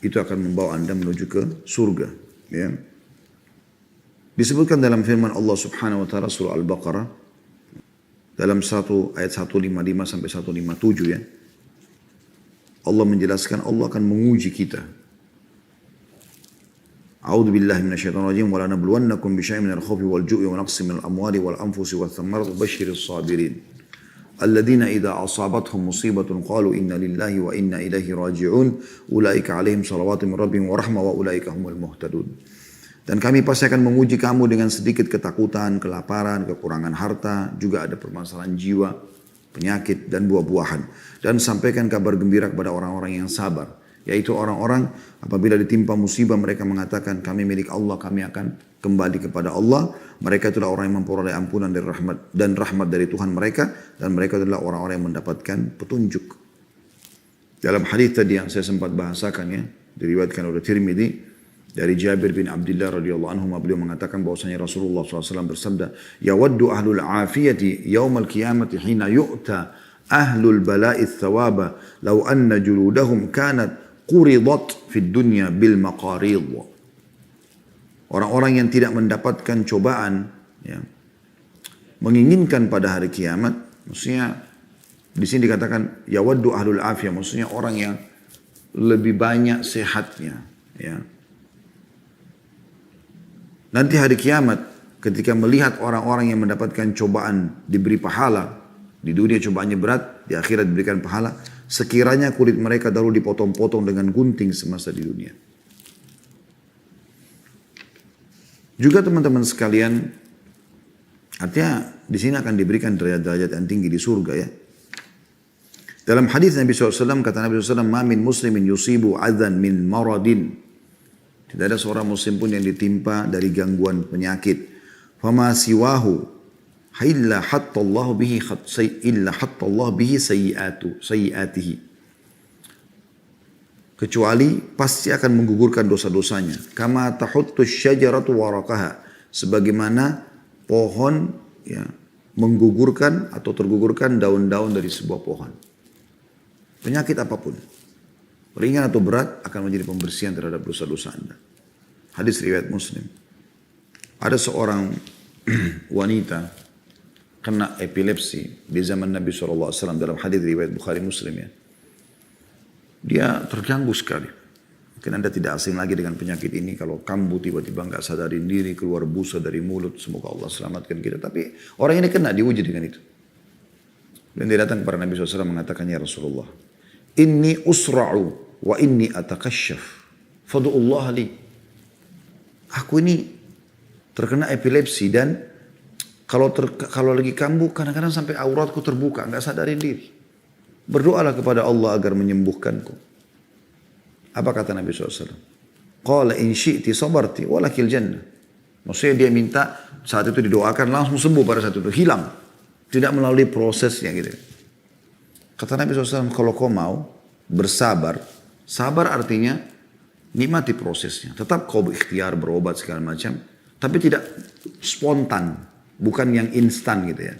Itu akan membawa Anda menuju ke surga. Ya. Disebutkan dalam firman Allah Subhanahu wa taala surah Al-Baqarah dalam ayat 155 sampai 157 ya. Allah menjelaskan Allah akan menguji kita. A'udzu billahi minasyaitonir rajim wa la nabluwannakum bisyai'in minal khawfi wal ju'i wa naqsin minal amwali wal anfusi wath thamarati basyiris sabirin. Alladzina idza asabathum musibatun qalu inna lillahi wa inna ilaihi raji'un ulaika 'alaihim shalawatun min rabbihim wa rahmah wa ulaika humul muhtadun. Dan kami pasti akan menguji kamu dengan sedikit ketakutan, kelaparan, kekurangan harta, juga ada permasalahan jiwa, penyakit, dan buah-buahan. Dan sampaikan kabar gembira kepada orang-orang yang sabar. Yaitu orang-orang apabila ditimpa musibah mereka mengatakan kami milik Allah, kami akan kembali kepada Allah. Mereka itulah orang yang memperoleh ampunan dari rahmat dari Tuhan mereka. Dan mereka adalah orang-orang yang mendapatkan petunjuk. Dalam hadis tadi yang saya sempat bahasakan ya, diriwayatkan oleh Tirmidzi, dari Jabir bin Abdullah radhiyallahu anhu beliau mengatakan bahwasanya Rasulullah SAW bersabda, "Yawaddu ahlul afiyati yaumal qiyamati hina yu'ta ahlul bala'i thawaba law anna juludahum kanat quridat fid dunya bil maqarid." Orang-orang yang tidak mendapatkan cobaan ya, menginginkan pada hari kiamat, maksudnya di sini dikatakan yawaddu ahlul afiyah, maksudnya orang yang lebih banyak sehatnya ya. Nanti hari kiamat ketika melihat orang-orang yang mendapatkan cobaan diberi pahala, di dunia cobaannya berat, di akhirat diberikan pahala, sekiranya kulit mereka dahulu dipotong-potong dengan gunting semasa di dunia. Juga teman-teman sekalian, artinya di sini akan diberikan derajat-derajat yang tinggi di surga ya. Dalam hadis Nabi SAW kata Nabi SAW, "Ma min muslimin yusibu adzan min maradin." Tidak ada seorang muslim pun yang ditimpa dari gangguan penyakit. Fama siwahu illa hatta Allah bihi sayyiatihi. Kecuali pasti akan menggugurkan dosa-dosanya. Kama tahuttu syajaratu waraqaha. Sebagaimana pohon ya, menggugurkan atau tergugurkan daun-daun dari sebuah pohon. Penyakit apapun, ringan atau berat, akan menjadi pembersihan terhadap dosa-dosa Anda. Hadis riwayat Muslim. Ada seorang wanita kena epilepsi di zaman Nabi SAW dalam hadis riwayat Bukhari Muslim ya. Dia terganggu sekali. Mungkin Anda tidak asing lagi dengan penyakit ini. Kalau kambuh tiba-tiba nggak sadarin diri, keluar busa dari mulut. Semoga Allah selamatkan kita. Tapi orang ini kena diuji dengan itu. Dan dia datang kepada Nabi SAW mengatakan, "Ya Rasulullah, inni usra'u wa inni atakasyaf. Fadu'ullah li." Aku ini terkena epilepsi dan kalau lagi kambuh kadang-kadang sampai auratku terbuka, nggak sadarin diri. Berdoalah kepada Allah agar menyembuhkanku. Apa kata Nabi SAW? Qala in syi'ti sabarti walakil jannah. Maksudnya dia minta saat itu didoakan langsung sembuh pada saat itu, hilang. Tidak melalui prosesnya gitu. Kata Nabi SAW, kalau kau mau bersabar, sabar artinya nikmati prosesnya. Tetap kau berikhtiar, berobat segala macam, tapi tidak spontan, bukan yang instan gitu ya.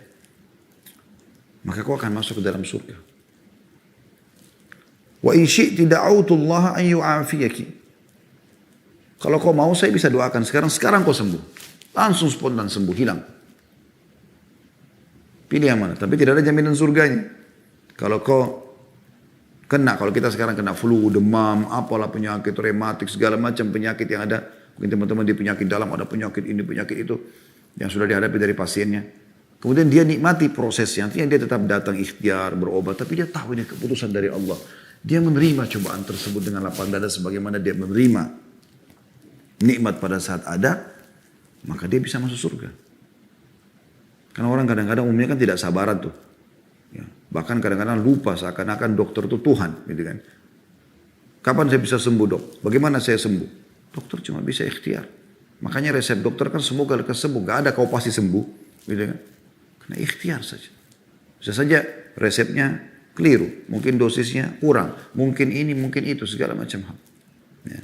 Maka kau akan masuk ke dalam surga. Wa in syi'ti da'autullaha an yu'afiyaki. Kalau kau mau saya bisa doakan sekarang kau sembuh. Langsung spontan sembuh, hilang. Pilih yang mana, tapi tidak ada jaminan surganya. Kalau kalau kita sekarang kena flu, demam, apalah penyakit rematik, segala macam penyakit yang ada. Mungkin teman-teman di penyakit dalam ada penyakit ini, penyakit itu. Yang sudah dihadapi dari pasiennya. Kemudian dia nikmati prosesnya. Artinya dia tetap datang ikhtiar, berobat. Tapi dia tahu ini keputusan dari Allah. Dia menerima cobaan tersebut dengan lapang dada sebagaimana dia menerima nikmat pada saat ada. Maka dia bisa masuk surga. Karena orang kadang-kadang umumnya kan tidak sabaran tuh. Ya, bahkan kadang-kadang lupa seakan-akan dokter itu Tuhan, gitu kan. Kapan saya bisa sembuh dok? Bagaimana saya sembuh? Dokter cuma bisa ikhtiar. Makanya resep dokter kan semoga lekas sembuh. Gak ada kau pasti sembuh, gitu kan. Karena ikhtiar saja. Bisa saja resepnya keliru, mungkin dosisnya kurang, mungkin ini, mungkin itu, segala macam hal. Ya.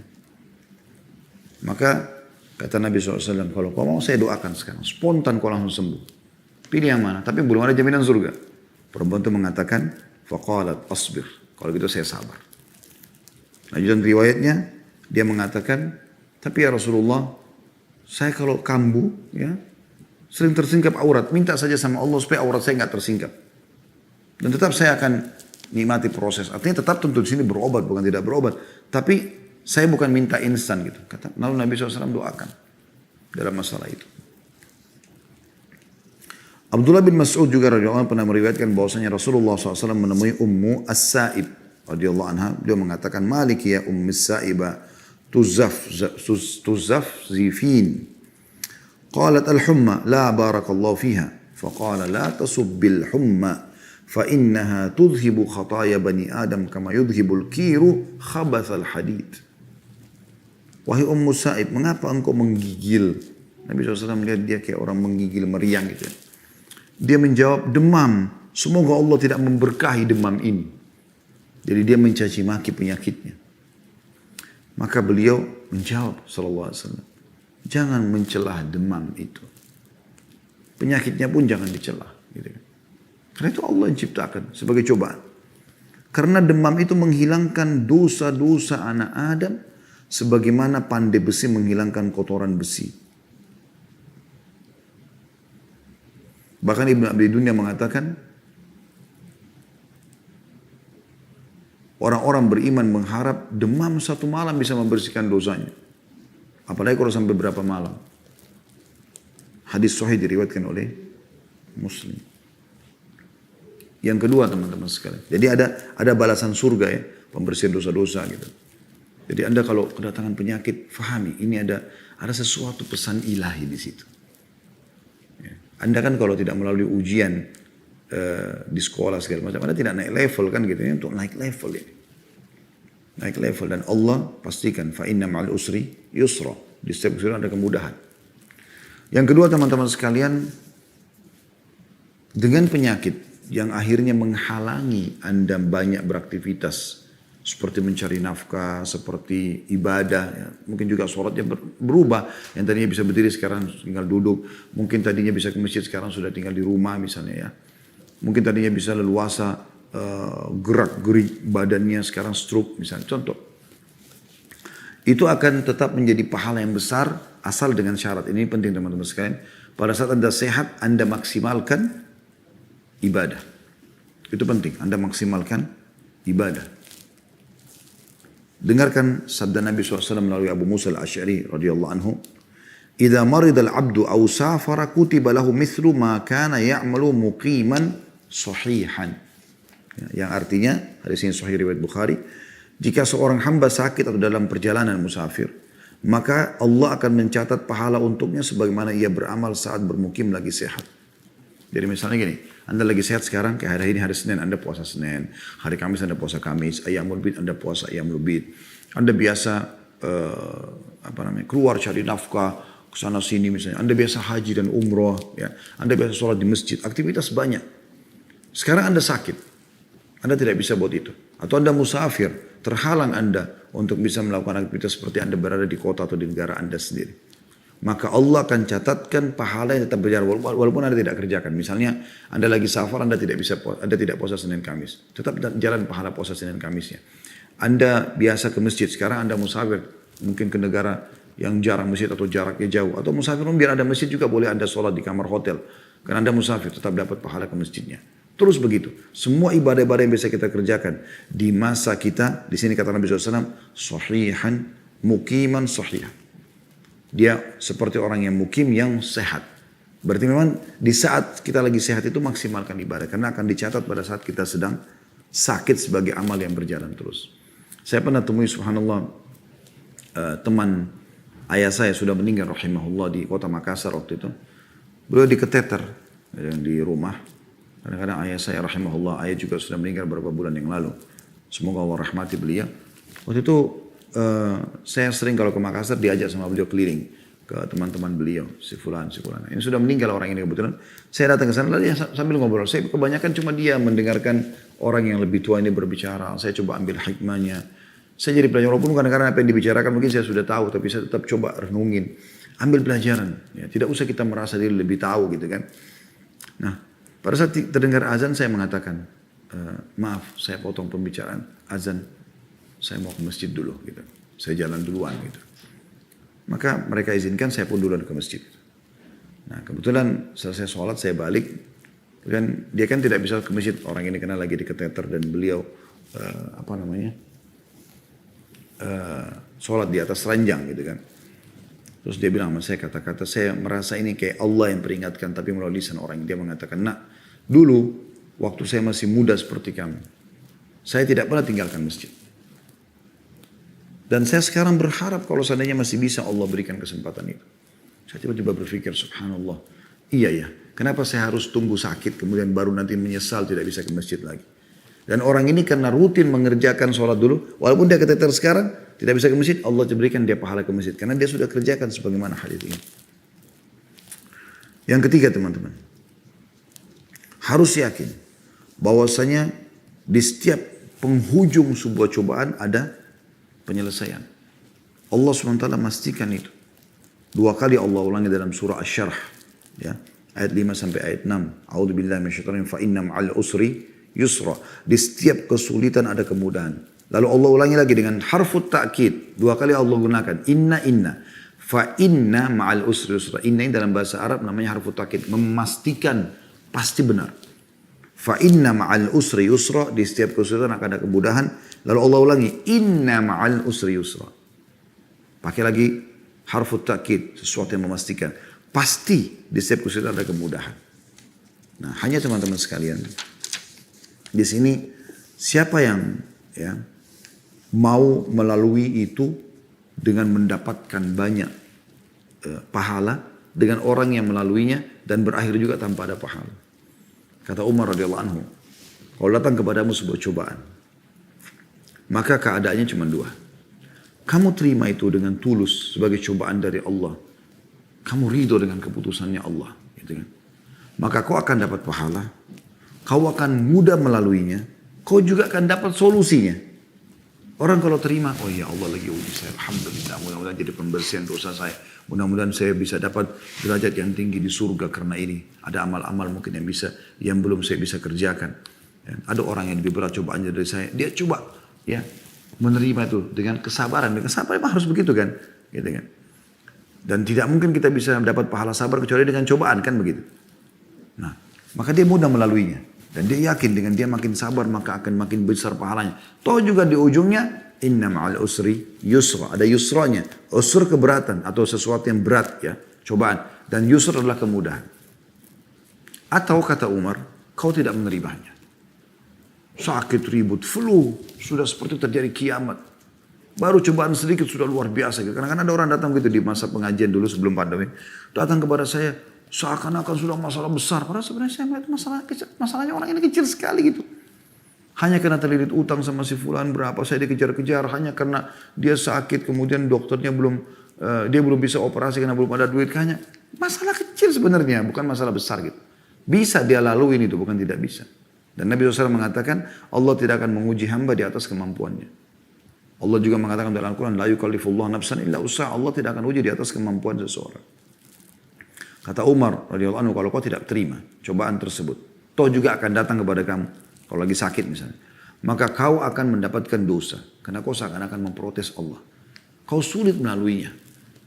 Maka kata Nabi SAW, kalau kau mau saya doakan sekarang, spontan kau langsung sembuh. Pilih yang mana, tapi belum ada jaminan surga. Perempuan itu mengatakan, faqalat asbir, kalau gitu saya sabar. Lanjutan riwayatnya, dia mengatakan, tapi ya Rasulullah, saya kalau kambuh, ya, sering tersingkap aurat, minta saja sama Allah supaya aurat saya nggak tersingkap. Dan tetap saya akan nikmati proses. Artinya tetap tentu di sini berobat, bukan tidak berobat. Tapi saya bukan minta instan gitu. Kata, lalu Nabi SAW doakan dalam masalah itu. Abdullah bin Mas'ud juga radhiyallahu anhu pernah meriwayatkan bahwasanya Rasulullah SAW menemui Ummu As-Sa'ib radhiyallahu anha. Beliau mengatakan, Malik ya Ummu As-Sa'ibah tuzaf zifin. Qalat al-humma la barakallahu fiha. Faqala la tasubbil humma. فإنها تذهب خطايا بني آدم كما يذهب الكير خبث الحديد. Wahai Ummu Sa'ib, mengapa engkau menggigil? Nabi SAW melihat dia kayak orang menggigil meriang gitu. Dia menjawab, demam. Semoga Allah tidak memberkahi demam ini. Jadi dia mencaci maki penyakitnya. Maka beliau menjawab SAW, jangan mencelah demam itu. Penyakitnya pun jangan dicelah. Gitu kan. Karena itu Allah yang ciptakan sebagai cobaan. Karena demam itu menghilangkan dosa-dosa anak Adam sebagaimana pandai besi menghilangkan kotoran besi. Bahkan Ibnu Abi Dunya mengatakan, orang-orang beriman mengharap demam satu malam bisa membersihkan dosanya. Apalagi kalau sampai berapa malam. Hadis sahih diriwayatkan oleh Muslim. Yang kedua teman-teman sekalian. Jadi ada balasan surga ya. Pembersihan dosa-dosa gitu. Jadi Anda kalau kedatangan penyakit, fahami. Ini ada sesuatu pesan ilahi di situ. Ya. Anda kan kalau tidak melalui ujian di sekolah segala macam. Anda tidak naik level kan gitu ya. Untuk naik level ini. Naik level. Dan Allah pastikan. Fa inna ma'al usri yusra. Di setiap kesulitan ada kemudahan. Yang kedua teman-teman sekalian. Dengan penyakit yang akhirnya menghalangi Anda banyak beraktivitas seperti mencari nafkah, seperti ibadah, ya. Mungkin juga sholatnya berubah, yang tadinya bisa berdiri sekarang tinggal duduk, mungkin tadinya bisa ke masjid sekarang sudah tinggal di rumah misalnya ya, mungkin tadinya bisa leluasa gerak-gerik badannya sekarang stroke misalnya, contoh. Itu akan tetap menjadi pahala yang besar asal dengan syarat, ini penting teman-teman sekalian, pada saat Anda sehat Anda maksimalkan ibadah. Itu penting. Anda maksimalkan ibadah. Dengarkan sabda Nabi SAW melalui Abu Musa al-Ash'ari radhiyallahu anhu. Idza marida al-'abdu aw safara kutiba lahu mithlu ma kana ya'malu muqiman sahihan. Yang artinya, hadis ini sahih riwayat Bukhari, jika seorang hamba sakit atau dalam perjalanan musafir, maka Allah akan mencatat pahala untuknya sebagaimana ia beramal saat bermukim lagi sehat. Jadi misalnya gini, Anda lagi sehat sekarang, kayak hari ini hari Senin, Anda puasa Senin. Hari Kamis Anda puasa Kamis, Ayyamul Bid Anda puasa Ayyamul Bid. Anda biasa keluar cari nafkah, ke sana sini misalnya. Anda biasa haji dan umroh, ya. Anda biasa sholat di masjid, aktivitas banyak. Sekarang Anda sakit, Anda tidak bisa buat itu. Atau Anda musafir, terhalang Anda untuk bisa melakukan aktivitas seperti Anda berada di kota atau di negara Anda sendiri. Maka Allah akan catatkan pahala yang tetap berjalan walaupun Anda tidak kerjakan. Misalnya Anda lagi safar, Anda tidak puasa Senin Kamis. Tetap jalan pahala puasa Senin Kamisnya. Anda biasa ke masjid, sekarang Anda musafir. Mungkin ke negara yang jarang masjid atau jaraknya jauh. Atau musafir biar ada masjid juga boleh Anda sholat di kamar hotel. Karena Anda musafir tetap dapat pahala ke masjidnya. Terus begitu. Semua ibadah-ibadah yang bisa kita kerjakan di masa kita. Di sini kata Nabi SAW, sahihan muqiman sahihan. Dia seperti orang yang mukim yang sehat. Berarti memang di saat kita lagi sehat itu maksimalkan ibadah. Karena akan dicatat pada saat kita sedang sakit sebagai amal yang berjalan terus. Saya pernah temui subhanallah teman ayah saya sudah meninggal rahimahullah di kota Makassar waktu itu. Beliau diketeter di rumah. Kadang-kadang ayah saya rahimahullah, ayah juga sudah meninggal beberapa bulan yang lalu. Semoga Allah rahmati beliau. Waktu itu saya sering kalau ke Makassar diajak sama beliau keliling. ke teman-teman beliau, si fulan. Ini sudah meninggal orang ini kebetulan. Saya datang ke sana lalu sambil ngobrol. Saya kebanyakan cuma dia mendengarkan orang yang lebih tua ini berbicara. Saya coba ambil hikmahnya. Saya jadi pelajar walaupun kadang-kadang apa yang dibicarakan mungkin saya sudah tahu, tapi saya tetap coba renungin, ambil pelajaran. Ya, tidak usah kita merasa diri lebih tahu gitu kan. Nah, pada saat terdengar azan saya mengatakan, maaf saya potong pembicaraan azan, saya mau ke masjid dulu gitu. Saya jalan duluan gitu. Maka mereka izinkan, saya pun duluan ke masjid. Nah kebetulan selesai sholat saya balik, dan dia kan tidak bisa ke masjid, orang ini kena lagi di kateter dan beliau sholat di atas ranjang gitu kan. Terus dia bilang sama saya kata-kata, saya merasa ini kayak Allah yang peringatkan tapi melalui lisan orang. Dia mengatakan, nak dulu waktu saya masih muda seperti kamu, saya tidak pernah tinggalkan masjid. Dan saya sekarang berharap kalau seandainya masih bisa Allah berikan kesempatan itu. Saya tiba-tiba berpikir, subhanallah, iya ya, kenapa saya harus tunggu sakit kemudian baru nanti menyesal tidak bisa ke masjid lagi. Dan orang ini karena rutin mengerjakan sholat dulu, walaupun dia keteter sekarang, tidak bisa ke masjid, Allah berikan dia pahala ke masjid. Karena dia sudah kerjakan sebagaimana hadis ini. Yang ketiga teman-teman, harus yakin bahwasanya di setiap penghujung sebuah cobaan ada penyelesaian. Allah SWT memastikan itu. 2 kali Allah ulangi dalam surah Asy-Syarh. Ya, ayat 5 sampai ayat 6. A'udzubillahi minasyaitonir rajim, fa inna ma'al usri yusra. Di setiap kesulitan ada kemudahan. Lalu Allah ulangi lagi dengan harfut ta'kid. 2 kali Allah gunakan. Inna. Fa inna ma'al usri yusra. Inna ini dalam bahasa Arab namanya harfut ta'kid. Memastikan pasti benar. Fa inna ma'al usri yusra. Di setiap kesulitan akan ada kemudahan. Lalu Allah ulangi. Inna ma'al usri yusra. Pakai lagi harfut ta'kid. Sesuatu yang memastikan. Pasti di setiap kesulitan ada kemudahan. Nah hanya teman-teman sekalian. Di sini siapa yang mau melalui itu dengan mendapatkan banyak pahala dengan orang yang melaluinya dan berakhir juga tanpa ada pahala. Kata Umar radhiyallahu anhu, kalau datang kepadamu sebuah cobaan, maka keadaannya cuma 2. Kamu terima itu dengan tulus sebagai cobaan dari Allah. Kamu ridho dengan keputusannya Allah, gitu kan? Maka kau akan dapat pahala. Kau akan mudah melaluinya. Kau juga akan dapat solusinya. Orang kalau terima, oh ya Allah lagi uji saya. Alhamdulillah, mudah-mudahan jadi pembersihan dosa saya. Mudah-mudahan saya bisa dapat derajat yang tinggi di surga karena ini. Ada amal-amal mungkin yang belum saya bisa kerjakan. Ya, ada orang yang lebih berat cobaannya dari saya. Dia coba ya menerima itu dengan kesabaran. Dengan sabar memang harus begitu kan. Gitu kan. Dan tidak mungkin kita bisa dapat pahala sabar kecuali dengan cobaan kan begitu. Nah, maka dia mudah melaluinya. Dan dia yakin dengan dia makin sabar maka akan makin besar pahalanya. Toh juga di ujungnya inna ma'al usri yusra. Ada yusranya. Usr keberatan atau sesuatu yang berat ya. Cobaan. Dan yusr adalah kemudahan. Atau kata Umar, kau tidak menerimanya. Sakit, ribut, flu. Sudah seperti terjadi kiamat. Baru cobaan sedikit sudah luar biasa. Karena kan ada orang datang gitu di masa pengajian dulu sebelum pandemi. Datang kepada saya. Seakan-akan sudah masalah besar. Padahal sebenarnya saya melihat masalahnya orang ini kecil sekali gitu. Hanya karena terlilit utang sama si fulan berapa saya dikejar-kejar. Hanya karena dia sakit kemudian dokternya dia belum bisa operasi karena belum ada duit. Hanya masalah kecil sebenarnya. Bukan masalah besar gitu. Bisa dia laluin itu bukan tidak bisa. Dan Nabi SAW mengatakan Allah tidak akan menguji hamba di atas kemampuannya. Allah juga mengatakan dalam Al-Quran la yukallifullahu nafsan illa usaha. Allah tidak akan uji di atas kemampuan seseorang. Kata Umar radhiyallahu anhu, kalau kau tidak terima cobaan tersebut, toh juga akan datang kepada kamu. Kalau lagi sakit misalnya. Maka kau akan mendapatkan dosa. Karena kau seakan-akan memprotes Allah. Kau sulit melaluinya.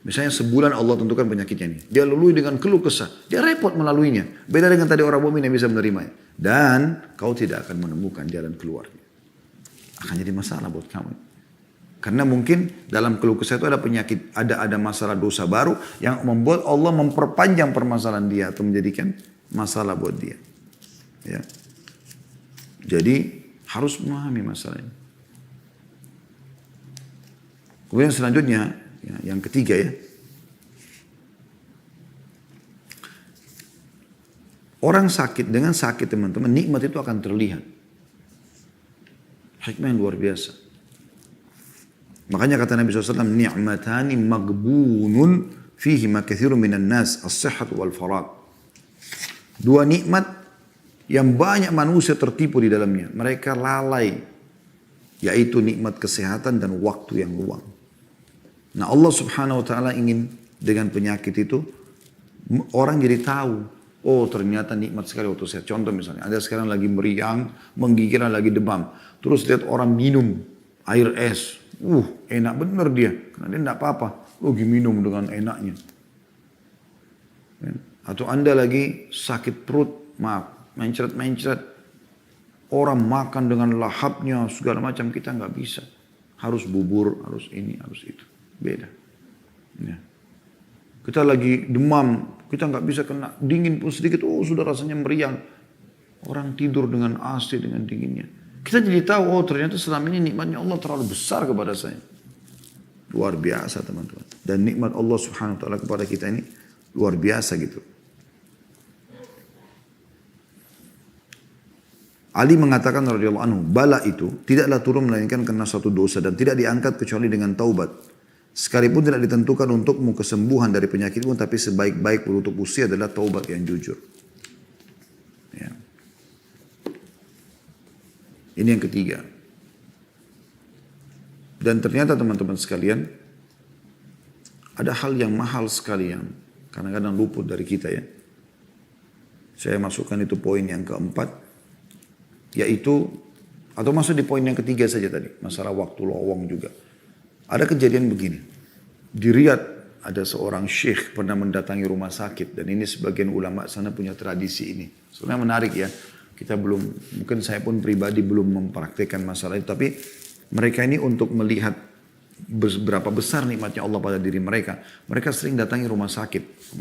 Misalnya sebulan Allah tentukan penyakitnya ini. Dia lalui dengan keluh kesah. Dia repot melaluinya. Beda dengan tadi orang mukmin yang bisa menerimanya. Dan kau tidak akan menemukan jalan keluarnya. Akan jadi masalah buat kamu. Karena mungkin dalam keluh kesah itu ada penyakit, ada masalah dosa baru yang membuat Allah memperpanjang permasalahan dia atau menjadikan masalah buat dia. Ya. Jadi harus memahami masalah ini. Kemudian selanjutnya, yang ketiga ya. Orang sakit, dengan sakit teman-teman, nikmat itu akan terlihat. Hikmah yang luar biasa. Makanya kata Nabi SAW, ni'matani magbunun fihi ma katsirun minan nas as-sihhat wal faragh. Dua nikmat yang banyak manusia tertipu di dalamnya. Mereka lalai, yaitu nikmat kesehatan dan waktu yang luang. Nah, Allah Subhanahu wa taala ingin dengan penyakit itu orang jadi tahu, oh ternyata nikmat sekali waktu sehat. Contoh misalnya, ada sekarang lagi meriang, menggigil, lagi demam. Terus lihat orang minum air es. Enak bener dia. Karena dia enggak apa-apa. Lagi minum dengan enaknya. Atau Anda lagi sakit perut, maaf, mencret-mencret. Orang makan dengan lahapnya, segala macam, kita nggak bisa. Harus bubur, harus ini, harus itu. Beda. Ya. Kita lagi demam, kita nggak bisa kena dingin pun sedikit, sudah rasanya meriang. Orang tidur dengan AC, dengan dinginnya. Kita jadi tahu, ternyata selama ini nikmatnya Allah terlalu besar kepada saya. Luar biasa teman-teman. Dan nikmat Allah Subhanahu wa taala kepada kita ini luar biasa gitu. Ali mengatakan radhiyallahu anhu, bala itu tidaklah turun melainkan karena satu dosa dan tidak diangkat kecuali dengan taubat. Sekalipun tidak ditentukan untukmu kesembuhan dari penyakitmu, tapi sebaik-baik penutup usia adalah taubat yang jujur. Ya. Ini yang ketiga. Dan ternyata teman-teman sekalian, ada hal yang mahal sekali yang kadang-kadang luput dari kita ya. Saya masukkan itu poin yang keempat, yaitu, atau masuk di poin yang ketiga saja tadi, masalah waktu lowong juga. Ada kejadian begini, di Riyadh ada seorang syekh pernah mendatangi rumah sakit, dan ini sebagian ulama sana punya tradisi ini. Sebenarnya menarik ya, kita belum, mungkin saya pun pribadi belum mempraktikkan masalah itu, tapi mereka ini untuk melihat berapa besar nikmatnya Allah pada diri mereka. Mereka sering datangi rumah sakit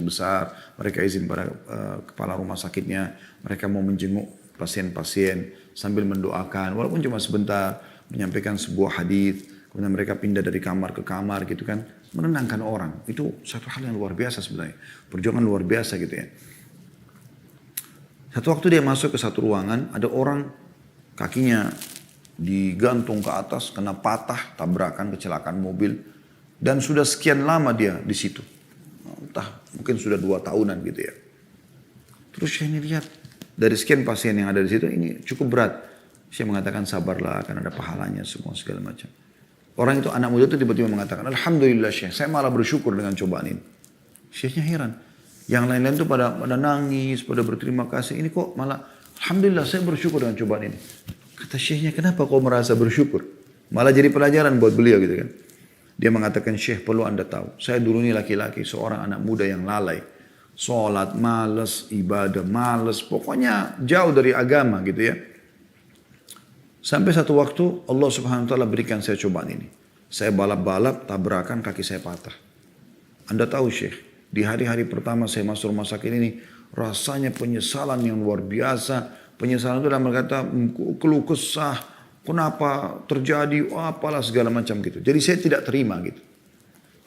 besar. Mereka izin pada kepala rumah sakitnya, mereka mau menjenguk pasien-pasien sambil mendoakan, walaupun cuma sebentar, menyampaikan sebuah hadis. Kemudian mereka pindah dari kamar ke kamar gitu kan, menenangkan orang. Itu satu hal yang luar biasa sebenarnya, perjuangan luar biasa gitu ya. Satu waktu dia masuk ke satu ruangan, ada orang kakinya digantung ke atas, kena patah, tabrakan, kecelakaan mobil, dan sudah sekian lama dia di situ. Entah, mungkin sudah 2 tahunan gitu ya. Terus saya ini lihat, dari sekian pasien yang ada di situ, ini cukup berat. Saya mengatakan sabarlah, akan ada pahalanya semua segala macam. Orang itu, anak muda itu tiba-tiba mengatakan, Alhamdulillah Syekh, saya malah bersyukur dengan cobaan ini. Syekhnya heran. Yang lain-lain itu pada nangis, pada berterima kasih. Ini kok malah, Alhamdulillah saya bersyukur dengan cobaan ini. Kata syekhnya, kenapa kau merasa bersyukur? Malah jadi pelajaran buat beliau gitu kan. Dia mengatakan, Syekh perlu Anda tahu, saya dulu ini laki-laki, seorang anak muda yang lalai. Sholat, malas, ibadah, malas, pokoknya jauh dari agama gitu ya. Sampai satu waktu Allah Subhanahu wa taala berikan saya cobaan ini. Saya balap-balap, tabrakan, kaki saya patah. Anda tahu Syekh, di hari-hari pertama saya masuk rumah sakit ini, rasanya penyesalan yang luar biasa. Penyesalan itu dalam kata keluh kesah, kenapa terjadi, apalah segala macam gitu. Jadi saya tidak terima gitu.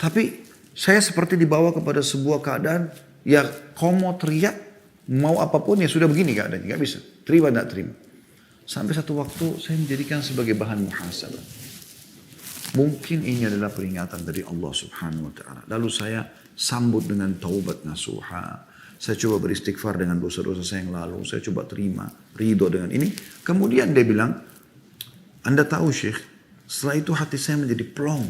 Tapi saya seperti dibawa kepada sebuah keadaan, ya kau mau teriak, mau apapun ya sudah begini keadaannya, nggak bisa. Terima tidak terima. Sampai satu waktu saya menjadikan sebagai bahan muhasabah. Mungkin ini adalah peringatan dari Allah Subhanahu wa taala. Lalu saya sambut dengan taubat nasuha. Saya coba beristighfar dengan dosa-dosa saya yang lalu. Saya coba terima, ridho dengan ini. Kemudian dia bilang, Anda tahu Syekh, setelah itu hati saya menjadi plong.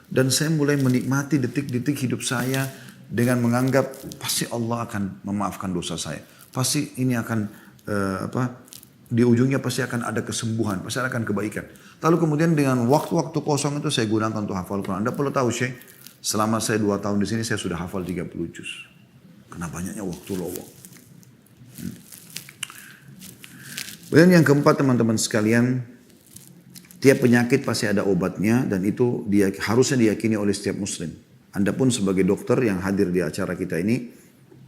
Dan saya mulai menikmati detik-detik hidup saya dengan menganggap pasti Allah akan memaafkan dosa saya. Pasti ini akan di ujungnya pasti akan ada kesembuhan, pasti akan kebaikan. Lalu kemudian dengan waktu-waktu kosong itu saya gunakan untuk hafal Quran. Anda perlu tahu Syekh, selama saya 2 tahun di sini saya sudah hafal 30 juz. Karena banyaknya waktu lowong. Dan yang keempat teman-teman sekalian, tiap penyakit pasti ada obatnya dan itu harusnya diyakini oleh setiap muslim. Anda pun sebagai dokter yang hadir di acara kita ini,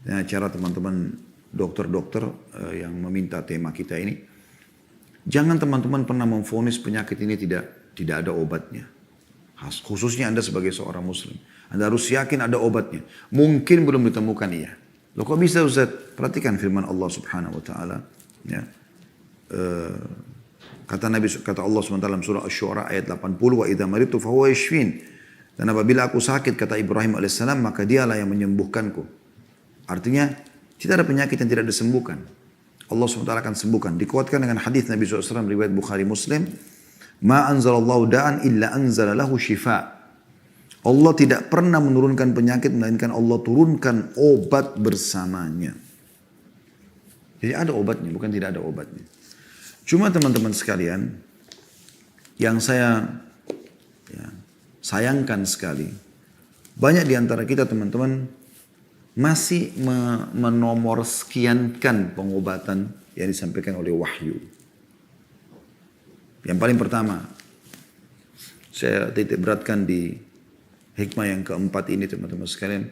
acara teman-teman dokter-dokter yang meminta tema kita ini, jangan teman-teman pernah memvonis penyakit ini tidak ada obatnya. Khususnya Anda sebagai seorang muslim. Anda harus yakin ada obatnya. Mungkin belum ditemukan iya. Loh kok bisa Ustaz? Perhatikan firman Allah Subhanahu wa taala ya. Kata Allah SWT dalam surah Asy-Syu'ara ayat 80, wa idza maridtu fahuwa yashfin. Dan apabila aku sakit, kata Ibrahim alaihissalam, maka dialah yang menyembuhkanku. Artinya, tidak ada penyakit yang tidak disembuhkan. Allah SWT akan sembuhkan. Dikuatkan dengan hadis Nabi SAW, riwayat Bukhari Muslim. Ma anzalallahu da'an illa anzala lahu syifa. Allah tidak pernah menurunkan penyakit, melainkan Allah turunkan obat bersamanya. Jadi ada obatnya, bukan tidak ada obatnya. Cuma teman-teman sekalian, yang saya sayangkan sekali, banyak di antara kita teman-teman masih menomor sekiankan pengobatan yang disampaikan oleh wahyu. Yang paling pertama, saya titik beratkan di hikmah yang keempat ini teman-teman sekalian,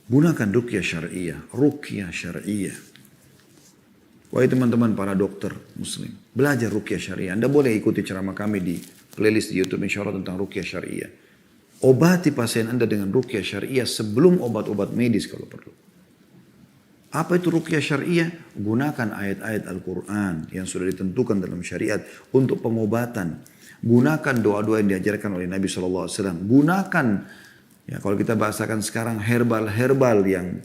gunakan ruqyah syariah, ruqyah syariah. Wahai teman-teman para dokter muslim, belajar ruqyah syariah. Anda boleh ikuti ceramah kami di playlist di YouTube insya Allah tentang ruqyah syariah. Obati pasien Anda dengan ruqyah syariah sebelum obat-obat medis kalau perlu. Apa itu ruqyah syariah? Gunakan ayat-ayat Al-Quran yang sudah ditentukan dalam syariat untuk pengobatan. Gunakan doa-doa yang diajarkan oleh Nabi SAW. Gunakan, ya kalau kita bahasakan sekarang, herbal-herbal yang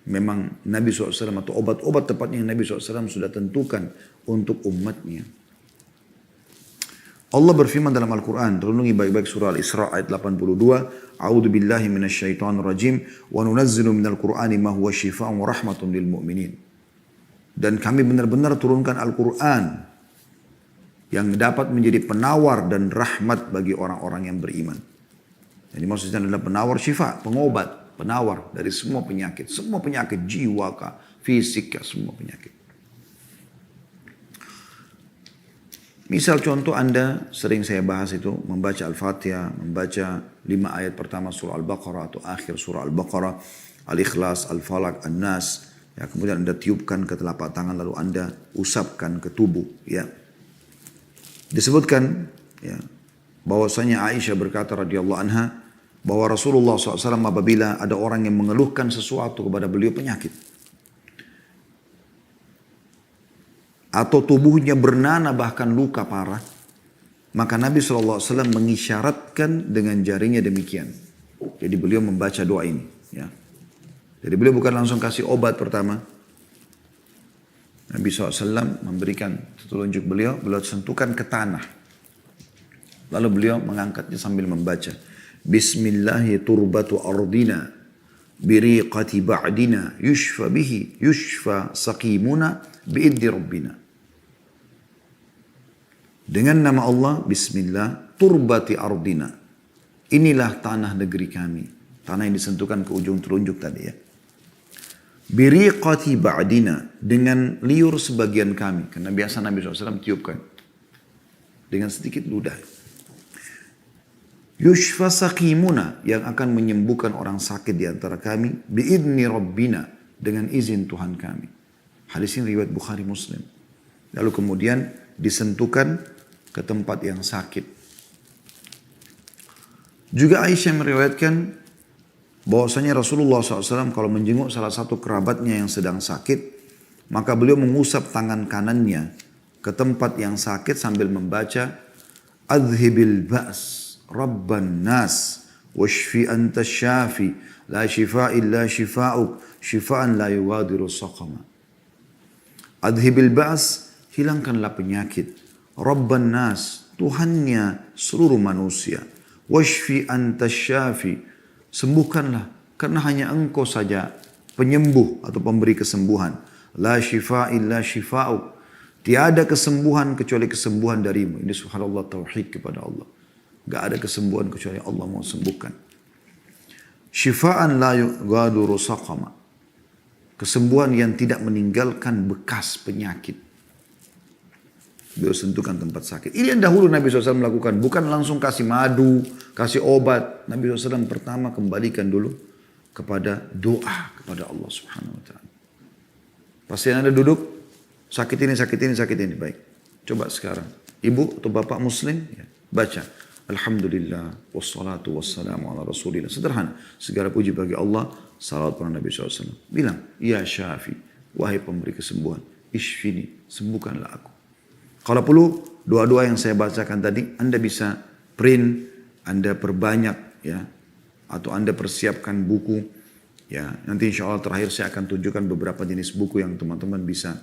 memang Nabi SAW atau obat-obat tepatnya yang Nabi SAW sudah tentukan untuk umatnya. Allah berfirman dalam Al-Quran, renungi baik-baik surah Al-Isra ayat 82, A'udzu billahi minasyaitonir rajim wa nunazzilu minal Qur'ani ma huwa syifaa'un wa rahmatun lil mu'minin. Dan kami benar-benar turunkan Al-Quran yang dapat menjadi penawar dan rahmat bagi orang-orang yang beriman. Jadi maksudnya adalah penawar syifa, pengobat, penawar dari semua penyakit jiwa kah, fisik kah, semua penyakit. Misal contoh Anda, sering saya bahas itu, membaca Al-Fatihah, membaca 5 ayat pertama surah Al-Baqarah atau akhir surah Al-Baqarah, Al-Ikhlas, Al-Falaq, An-Nas. Ya, kemudian Anda tiupkan ke telapak tangan lalu Anda usapkan ke tubuh. Ya. Disebutkan ya, bahwasanya Aisyah berkata radhiyallahu anha, bahwa Rasulullah SAW apabila ada orang yang mengeluhkan sesuatu kepada beliau penyakit, atau tubuhnya bernanah bahkan luka parah, maka Nabi SAW mengisyaratkan dengan jarinya demikian. Jadi beliau membaca doa ini. Ya. Jadi beliau bukan langsung kasih obat pertama. Nabi SAW memberikan telunjuk beliau sentuhkan ke tanah. Lalu beliau mengangkatnya sambil membaca. Bismillahi turbatu ardina, biriqati ba'dina, yushfa bihi, yushfa saqimuna, bi'iddi rabbina. Dengan nama Allah, bismillah, turbati ardina. Inilah tanah negeri kami. Tanah yang disentuhkan ke ujung telunjuk tadi ya. Biriqati ba'dina, dengan liur sebagian kami. Karena biasa Nabi SAW tiupkan. Dengan sedikit ludah. Yushfa saqimuna, yang akan menyembuhkan orang sakit di antara kami. Bi'idni rabbina, dengan izin Tuhan kami. Hadis ini riwayat Bukhari Muslim. Lalu kemudian disentuhkan ke tempat yang sakit. Juga Aisyah meriwayatkan bahwasanya Rasulullah SAW kalau menjenguk salah satu kerabatnya yang sedang sakit, maka beliau mengusap tangan kanannya ke tempat yang sakit sambil membaca Adhibil ba's rabban nas washfi anta syafi la shifa illa shifa'uk shifa'an la yughadiru saqama. Adhibil ba's, hilangkanlah penyakit. Rabban nas, Tuhannya seluruh manusia. Washfi anta syafi, sembuhkanlah karena hanya Engkau saja penyembuh atau pemberi kesembuhan. La shifa illa shifa'uk, tiada kesembuhan kecuali kesembuhan darimu. Ini subhanallah tauhid kepada Allah. Gak ada kesembuhan kecuali Allah mau sembuhkan. Shifa'an la yughadiru saqama, kesembuhan yang tidak meninggalkan bekas penyakit. Beliau sentuhkan tempat sakit. Ini yang dahulu Nabi SAW melakukan. Bukan langsung kasih madu, kasih obat. Nabi SAW pertama kembalikan dulu kepada doa kepada Allah Subhanahu Wa Taala. Pasien Anda duduk, sakit ini, sakit ini, sakit ini. Baik, coba sekarang. Ibu atau bapak muslim, ya, baca. Alhamdulillah, wassalatu wassalamu ala rasulillah. Sederhana. Segala puji bagi Allah, salawat pada Nabi SAW. Bilang, ya syafi, wahai pemberi kesembuhan. Ishfini, sembuhkanlah aku. Kalau perlu, doa-doa yang saya bacakan tadi, Anda bisa print, Anda perbanyak ya, atau Anda persiapkan buku, ya, nanti insya Allah terakhir saya akan tunjukkan beberapa jenis buku yang teman-teman bisa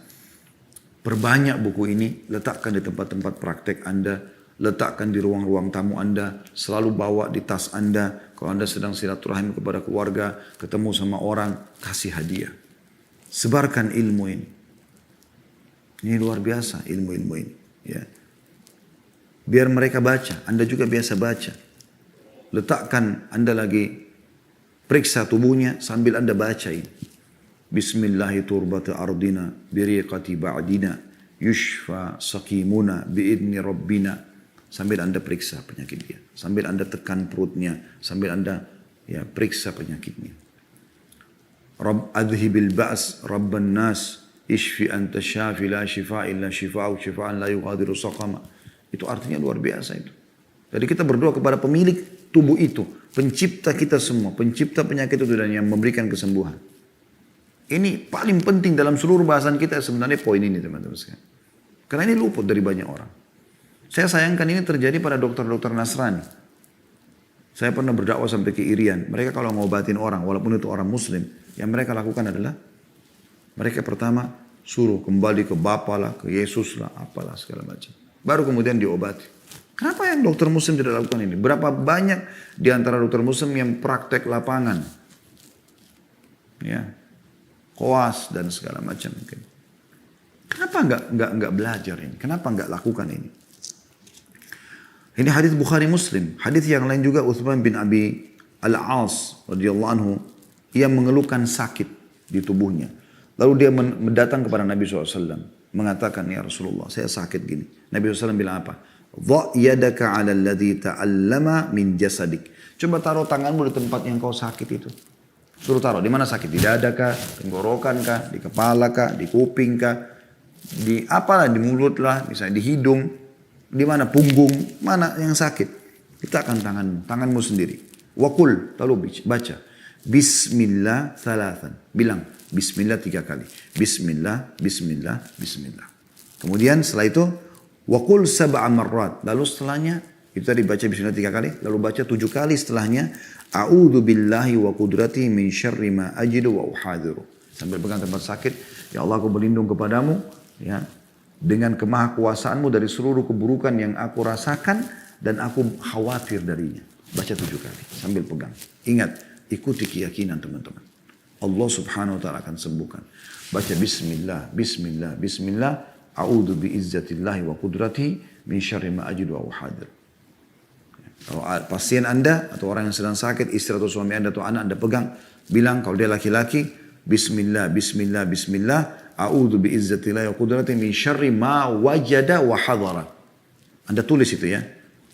perbanyak buku ini, letakkan di tempat-tempat praktek Anda, letakkan di ruang-ruang tamu Anda, selalu bawa di tas Anda. Kalau Anda sedang silaturahim kepada keluarga, ketemu sama orang, kasih hadiah. Sebarkan ilmu ini. Ini luar biasa ilmu-ilmu ini. Ya. Biar mereka baca, Anda juga biasa baca. Letakkan Anda lagi periksa tubuhnya sambil Anda baca ini. Bismillahi turbata ardina biriqati ba'dina yushfa saqimuna biidni rabbina. Sambil Anda periksa penyakit dia. Sambil Anda tekan perutnya. Sambil Anda periksa penyakitnya. Rabb adhibil ba's rabban nas ishfi anta syafi la shifa illa shifa'u shifa'an la yughadiru saqama. Itu artinya luar biasa itu. Jadi kita berdoa kepada pemilik tubuh itu. Pencipta kita semua. Pencipta penyakit itu dan yang memberikan kesembuhan. Ini paling penting dalam seluruh bahasan kita sebenarnya poin ini teman-teman sekalian. Karena ini luput dari banyak orang. Saya sayangkan ini terjadi pada dokter-dokter Nasrani. Saya pernah berdakwah sampai ke Irian. Mereka kalau ngobatin orang, walaupun itu orang Muslim, yang mereka lakukan adalah mereka pertama suruh kembali ke Bapa lah, ke Yesus lah, apalah segala macam. Baru kemudian diobati. Kenapa yang dokter Muslim tidak lakukan ini? Berapa banyak di antara dokter Muslim yang praktek lapangan? Ya. Koas dan segala macam mungkin. Kenapa enggak belajar ini? Kenapa enggak lakukan ini? Ini hadis Bukhari Muslim. Hadis yang lain juga Utsman bin Abi Al-As radhiyallahu anhu, ia mengeluhkan sakit di tubuhnya. Lalu dia mendatang kepada Nabi SAW, mengatakan, ya Rasulullah, saya sakit gini. Nabi SAW bilang apa? Dha' yadaka 'ala alladhi ta'allama min jasadik. Coba taruh tanganmu di tempat yang kau sakit itu. Suruh taruh, di mana sakit? Di dada kah? Tenggorokan kah? Di kepala kah? Di kuping kah? Di apalah, di mulut lah, misalnya di hidung. Di mana? Punggung. Mana yang sakit? Letakkan tanganmu sendiri. Wakul, lalu baca. Bismillah thalathan. Bilang, Bismillah 3 kali. Bismillah, Bismillah, Bismillah. Kemudian setelah itu, wakul sab'a marrat. Lalu setelahnya, itu tadi baca Bismillah 3 kali. Lalu baca 7 kali setelahnya. A'udhu billahi wa qudrati min syarri ma ajidu wa uhadiru. Sambil pegang tempat sakit. Ya Allah, aku berlindung kepadamu. Ya, dengan kemahakuasaanmu dari seluruh keburukan yang aku rasakan. Dan aku khawatir darinya. Baca 7 kali. Sambil pegang. Ingat, ikuti keyakinan teman-teman. Allah subhanahu wa ta'ala akan sembuhkan. Baca Bismillah, Bismillah, Bismillah. A'udhu biizzatillahi wa qudrati min syarri ma ajidu wa uhadiru. Kalau pasien Anda atau orang yang sedang sakit, istri atau suami Anda atau anak Anda pegang, bilang kalau dia laki-laki, Bismillah, Bismillah, Bismillah, A'udhu biizzatillahi wa qudrati min syarri ma wajada wa hadara. Anda tulis itu ya,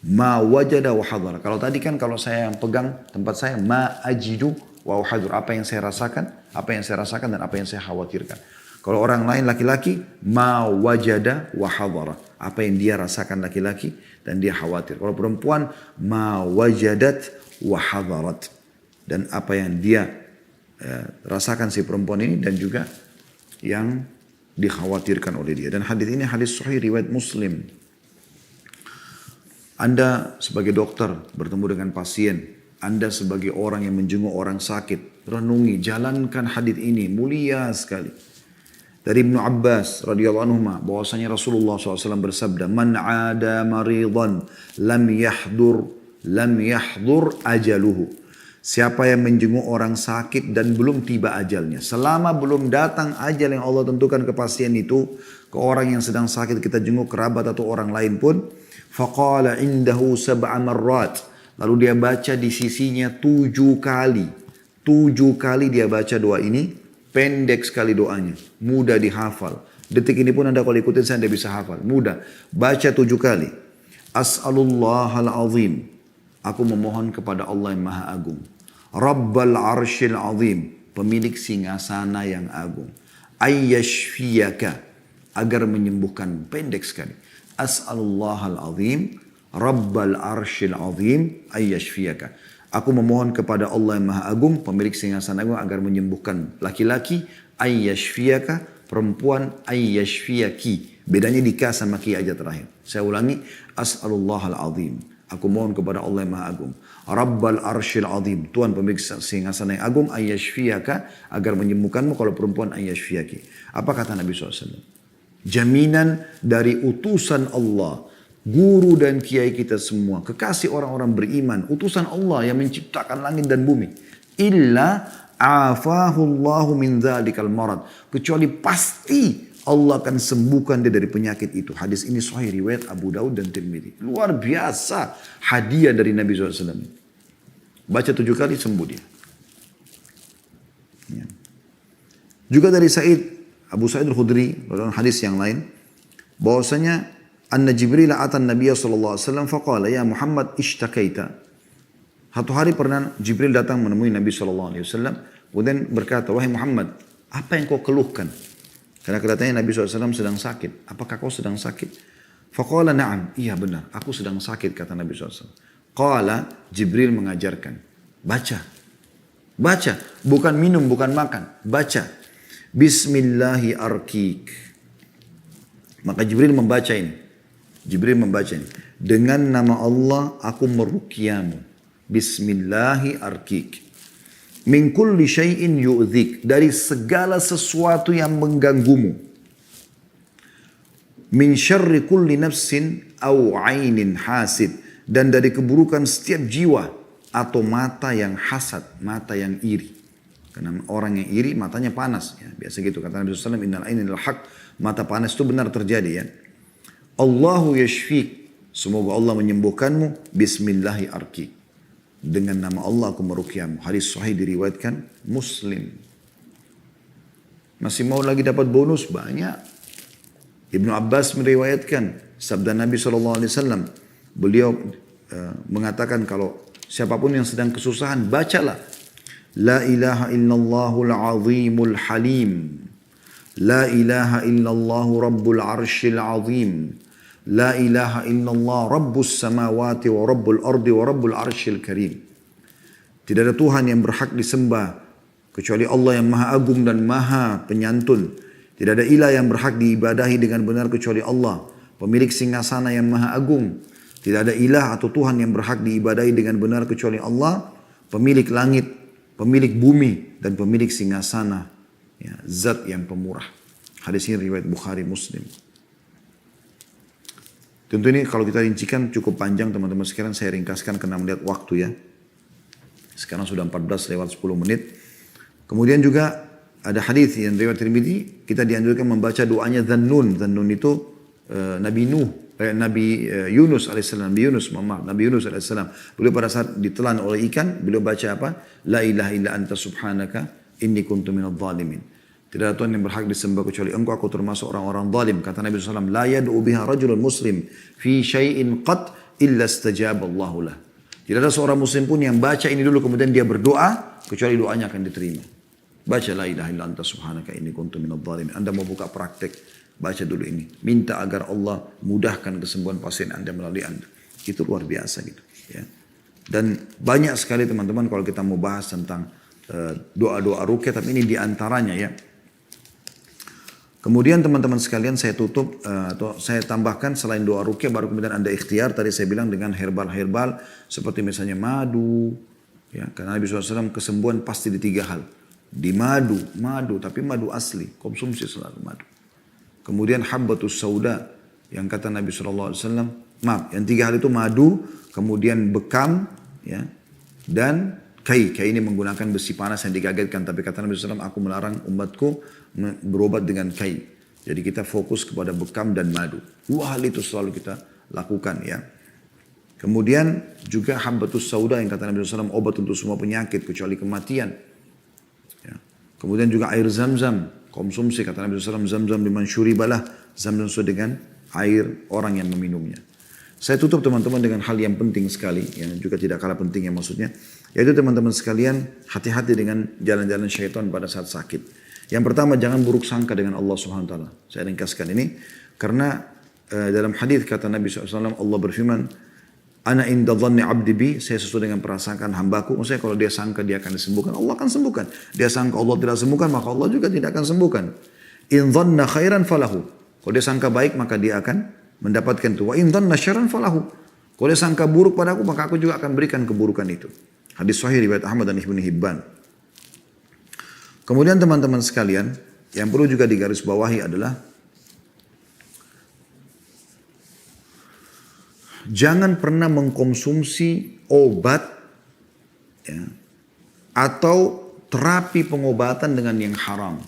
ma wajada wa hadara. Kalau tadi kan kalau saya yang pegang tempat saya, ma ajidu wa uhadiru. Apa yang saya rasakan, apa yang saya rasakan dan apa yang saya khawatirkan. Kalau orang lain laki-laki, ma wajada wa hadara. Apa yang dia rasakan laki-laki dan dia khawatir. Kalau perempuan, ma wajadat wa hadarat. Dan apa yang dia rasakan si perempuan ini dan juga yang dikhawatirkan oleh dia. Dan hadis ini hadis sahih riwayat Muslim. Anda sebagai dokter bertemu dengan pasien. Anda sebagai orang yang menjenguk orang sakit. Renungi, jalankan hadis ini. Mulia sekali. Dari Ibnu Abbas radhiyallahu anhu bahwasanya Rasulullah SAW bersabda, "Man 'ada maridan lam yahdur ajaluhu." Siapa yang menjenguk orang sakit dan belum tiba ajalnya. Selama belum datang ajal yang Allah tentukan ke pasien itu, ke orang yang sedang sakit kita jenguk, kerabat atau orang lain pun, faqala indahu sab'a marrat. Lalu dia baca di sisinya 7 kali. 7 kali dia baca doa ini. Pendek sekali doanya, mudah dihafal. Detik ini pun Anda kalau ikutin saya Anda bisa hafal, mudah. Baca 7 kali. As'alullahal azim. Aku memohon kepada Allah yang maha agung. Rabbal arshil azim. Pemilik singgasana yang agung. Ayyashfiyaka. Agar menyembuhkan. Pendek sekali. As'alullahal azim. Rabbal arshil azim. Ayyashfiyaka. Aku memohon kepada Allah yang Maha Agung, pemilik singgasana agung agar menyembuhkan laki-laki, ayyashfiyaka, perempuan, ayyashfiyaki. Bedanya di ka sama ki aja terakhir. Saya ulangi, as'alullahal azim. Aku mohon kepada Allah yang Maha Agung. Rabbal arshil azim. Tuhan pemilik singgasana yang agung. Ayyashfiyaka. Agar menyembuhkanmu kalau perempuan ayyashfiyaki. Apa kata Nabi SAW? Jaminan dari utusan Allah. Guru dan kiai kita semua. Kekasih orang-orang beriman. Utusan Allah yang menciptakan langit dan bumi. Illa afahullahu min dhalikal marad. Kecuali pasti Allah akan sembuhkan dia dari penyakit itu. Hadis ini sahih riwayat Abu Daud dan Tirmidzi. Luar biasa hadiah dari Nabi SAW. Baca 7 kali sembuh dia. Ya. Juga dari Abu Sa'id al-Khudri dalam hadis yang lain, bahwasanya anna Jibril atan Nabiya sallallahu alaihi wasallam faqala ya Muhammad ishtakaita. Satu hari pernah Jibril datang menemui Nabi sallallahu alaihi wasallam kemudian berkata, wahai Muhammad, apa yang kau keluhkan? Karena kelihatannya Nabi SAW sedang sakit. Apakah kau sedang sakit? Faqala na'am. Iya benar. Aku sedang sakit kata Nabi SAW. Qala Jibril mengajarkan. Baca. Baca. Bukan minum, bukan makan. Baca. Bismillahi arkik. Maka Jibril membaca ini. Jibril membaca ini. Dengan nama Allah aku meruqyamu. Bismillahi arkik. Min kulli syai'in yu'dhik. Dari segala sesuatu yang mengganggumu. Min syarri kulli nafsin au ainin hasid. Dan dari keburukan setiap jiwa atau mata yang hasad, mata yang iri. Karena orang yang iri matanya panas. Ya, biasa gitu kata Nabi SAW, innal ainil haq. Mata panas itu benar terjadi ya. Allahu yashfik. Semoga Allah menyembuhkanmu. Bismillahi arkik. Dengan nama Allah aku meruqyamu. Hadis sahih diriwayatkan Muslim. Masih mau lagi dapat bonus? Banyak. Ibnu Abbas meriwayatkan sabda Nabi SAW. Beliau mengatakan kalau siapapun yang sedang kesusahan, bacalah. La ilaha illallahul azimul halim. La ilaha illallahu rabbul arshil azim. La ilaha illallah rabbus samawati wa rabbul ardi wa rabbul arshil karim. Tidak ada Tuhan yang berhak disembah kecuali Allah yang maha agung dan maha penyantun. Tidak ada ilah yang berhak diibadahi dengan benar kecuali Allah, pemilik singgasana yang maha agung. Tidak ada ilah atau Tuhan yang berhak diibadahi dengan benar kecuali Allah, pemilik langit, pemilik bumi dan pemilik singgasana, ya, zat yang pemurah. Hadis ini riwayat Bukhari Muslim. Tentu ini kalau kita rincikan cukup panjang teman-teman sekalian, saya ringkaskan karena melihat waktu ya. Sekarang sudah 14 lewat 10 menit. Kemudian juga ada hadis yang riwayat Tirmidzi, kita dianjurkan membaca doanya Dhannun. Dhannun itu Nabi Yunus alaihissalam, Nabi Yunus alaihissalam. Beliau pada saat ditelan oleh ikan, beliau baca apa? La ilaha illa anta subhanaka inni kuntu minadh dhalimin. Tidak ada Tuhan yang berhak disembah kecuali engkau, aku termasuk orang-orang zalim. Kata Nabi SAW, la yad'u biha rajulun muslim fi syai'in qat illa istajaba Allahu lah. Tidak ada seorang muslim pun yang baca ini dulu kemudian dia berdoa, kecuali doanya akan diterima. Baca la ilaha illa anta subhanaka inni kuntu minadh dhalimin. Anda mau buka praktek, baca dulu ini. Minta agar Allah mudahkan kesembuhan pasien Anda melalui Anda. Itu luar biasa gitu. Ya. Dan banyak sekali teman-teman kalau kita mau bahas tentang doa-doa ruqyah, tapi ini diantaranya ya. Kemudian teman-teman sekalian saya tutup atau saya tambahkan selain doa ruqyah baru kemudian Anda ikhtiar tadi saya bilang dengan herbal-herbal seperti misalnya madu. Ya, karena Nabi SAW kesembuhan pasti di 3 hal. Di madu tapi madu asli, konsumsi selalu madu. Kemudian habbatus sauda yang kata Nabi SAW, yang 3 hal itu madu, kemudian bekam, ya, dan kai ini menggunakan besi panas yang digagetkan. Tapi kata Nabi SAW, aku melarang umatku berobat dengan kai. Jadi kita fokus kepada bekam dan madu. 2 hal itu selalu kita lakukan ya. Kemudian juga habbatus sauda yang kata Nabi SAW, obat untuk semua penyakit kecuali kematian. Ya. Kemudian juga air zam-zam, konsumsi kata Nabi SAW, zam-zam liman syuribalah, zam-zam sesuai dengan air orang yang meminumnya. Saya tutup teman-teman dengan hal yang penting sekali, yang juga tidak kalah pentingnya maksudnya, yaitu teman-teman sekalian hati-hati dengan jalan-jalan syaitan pada saat sakit. Yang pertama, jangan buruk sangka dengan Allah Subhanahu Wa Taala. Saya ringkaskan ini karena dalam hadis kata Nabi SAW, Allah berfirman, Ana inda dhanni abdi bi, saya sesuai dengan perasaan hambaku. Maksudnya kalau dia sangka dia akan disembuhkan, Allah akan sembuhkan. Dia sangka Allah tidak sembuhkan, maka Allah juga tidak akan sembuhkan. In dhanna khairan falahu. Kalau dia sangka baik, maka dia akan mendapatkan itu. Wa in dhanna syarran falahu. Kalau dia sangka buruk padaku, maka aku juga akan berikan keburukan itu. Hadis sahih riwayat Ahmad dan Ibnu Hibban. Kemudian teman-teman sekalian, yang perlu juga digarisbawahi adalah jangan pernah mengkonsumsi obat ya, atau terapi pengobatan dengan yang haram.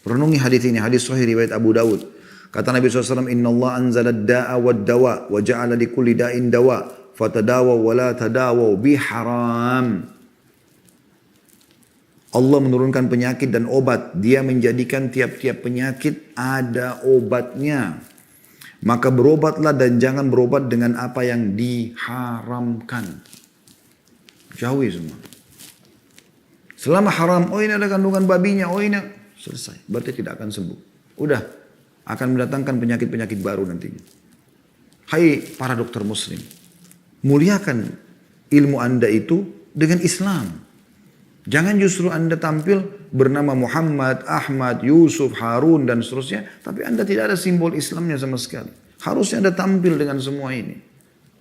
Renungi hadis ini, hadis sahih riwayat Abu Dawud. Kata Nabi SAW, Inna Allah anzala da'a wa dawa wa ja'ala li kulli da'in dawa fatadawa wa la tadawa biharam. Allah menurunkan penyakit dan obat. Dia menjadikan tiap-tiap penyakit ada obatnya. Maka berobatlah dan jangan berobat dengan apa yang diharamkan. Jauhi semua. Selama haram, oh ini ada kandungan babinya, oh ini selesai. Berarti tidak akan sembuh. Udah, akan mendatangkan penyakit-penyakit baru nantinya. Hai para dokter muslim, muliakan ilmu Anda itu dengan Islam. Jangan justru Anda tampil bernama Muhammad, Ahmad, Yusuf, Harun dan seterusnya, tapi Anda tidak ada simbol Islamnya sama sekali. Harusnya Anda tampil dengan semua ini.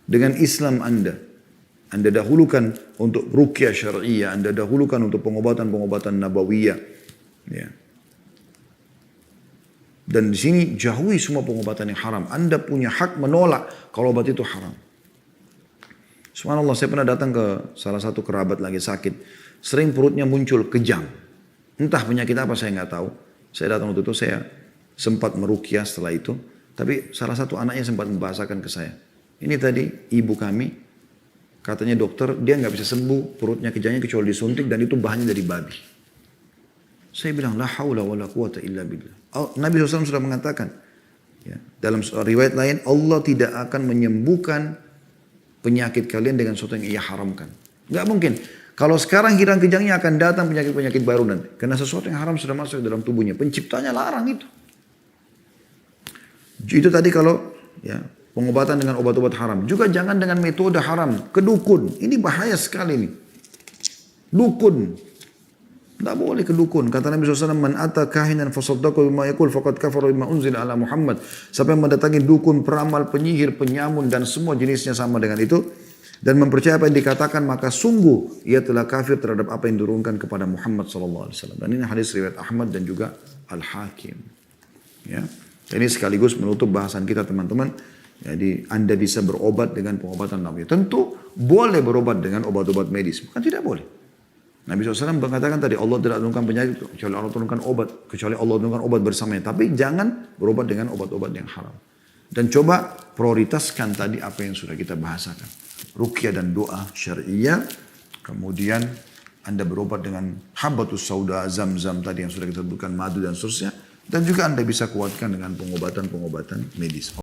Dengan Islam Anda. Anda dahulukan untuk ruqyah syar'iyah, Anda dahulukan untuk pengobatan-pengobatan nabawiyah. Ya. Dan di sini jauhi semua pengobatan yang haram. Anda punya hak menolak kalau obat itu haram. Subhanallah, saya pernah datang ke salah satu kerabat lagi sakit. Sering perutnya muncul kejang. Entah penyakit apa saya nggak tahu. Saya datang waktu itu, saya sempat meruqyah setelah itu. Tapi salah satu anaknya sempat membahasakan ke saya. Ini tadi ibu kami, katanya dokter dia nggak bisa sembuh perutnya kejangnya kecuali disuntik dan itu bahannya dari babi. Saya bilang la haula wala quwata illa billah. Nabi SAW sudah mengatakan ya, dalam riwayat lain Allah tidak akan menyembuhkan penyakit kalian dengan sesuatu yang ia haramkan. Nggak mungkin. Kalau sekarang hilang kejangnya akan datang penyakit-penyakit baru nanti. Karena sesuatu yang haram sudah masuk dalam tubuhnya. Penciptanya larang itu. Itu tadi kalau ya, pengobatan dengan obat-obat haram. Juga jangan dengan metode haram. Kedukun. Ini bahaya sekali nih. Dukun. Tidak boleh kedukun. Kata Nabi SAW, Man ata kahinan fasaddaku bima yakul faqad kafara bima unzila ala Muhammad. Siapa yang mendatangi dukun, peramal, penyihir, penyamun dan semua jenisnya sama dengan itu. Dan mempercayai apa yang dikatakan, maka sungguh ia telah kafir terhadap apa yang diturunkan kepada Muhammad SAW. Dan ini hadis riwayat Ahmad dan juga Al-Hakim. Ya. Ini sekaligus menutup bahasan kita teman-teman. Jadi Anda bisa berobat dengan pengobatan Nabi. Tentu boleh berobat dengan obat-obat medis. Bukan tidak boleh. Nabi SAW mengatakan tadi Allah tidak menurunkan penyakit kecuali Allah turunkan obat. Kecuali Allah turunkan obat bersamanya. Tapi jangan berobat dengan obat-obat yang haram. Dan coba prioritaskan tadi apa yang sudah kita bahasakan. Ruqyah dan doa syariah. Kemudian Anda berobat dengan habbatus sauda, zam-zam tadi yang sudah kita sebutkan, madu dan seterusnya. Dan juga Anda bisa kuatkan dengan pengobatan-pengobatan medis.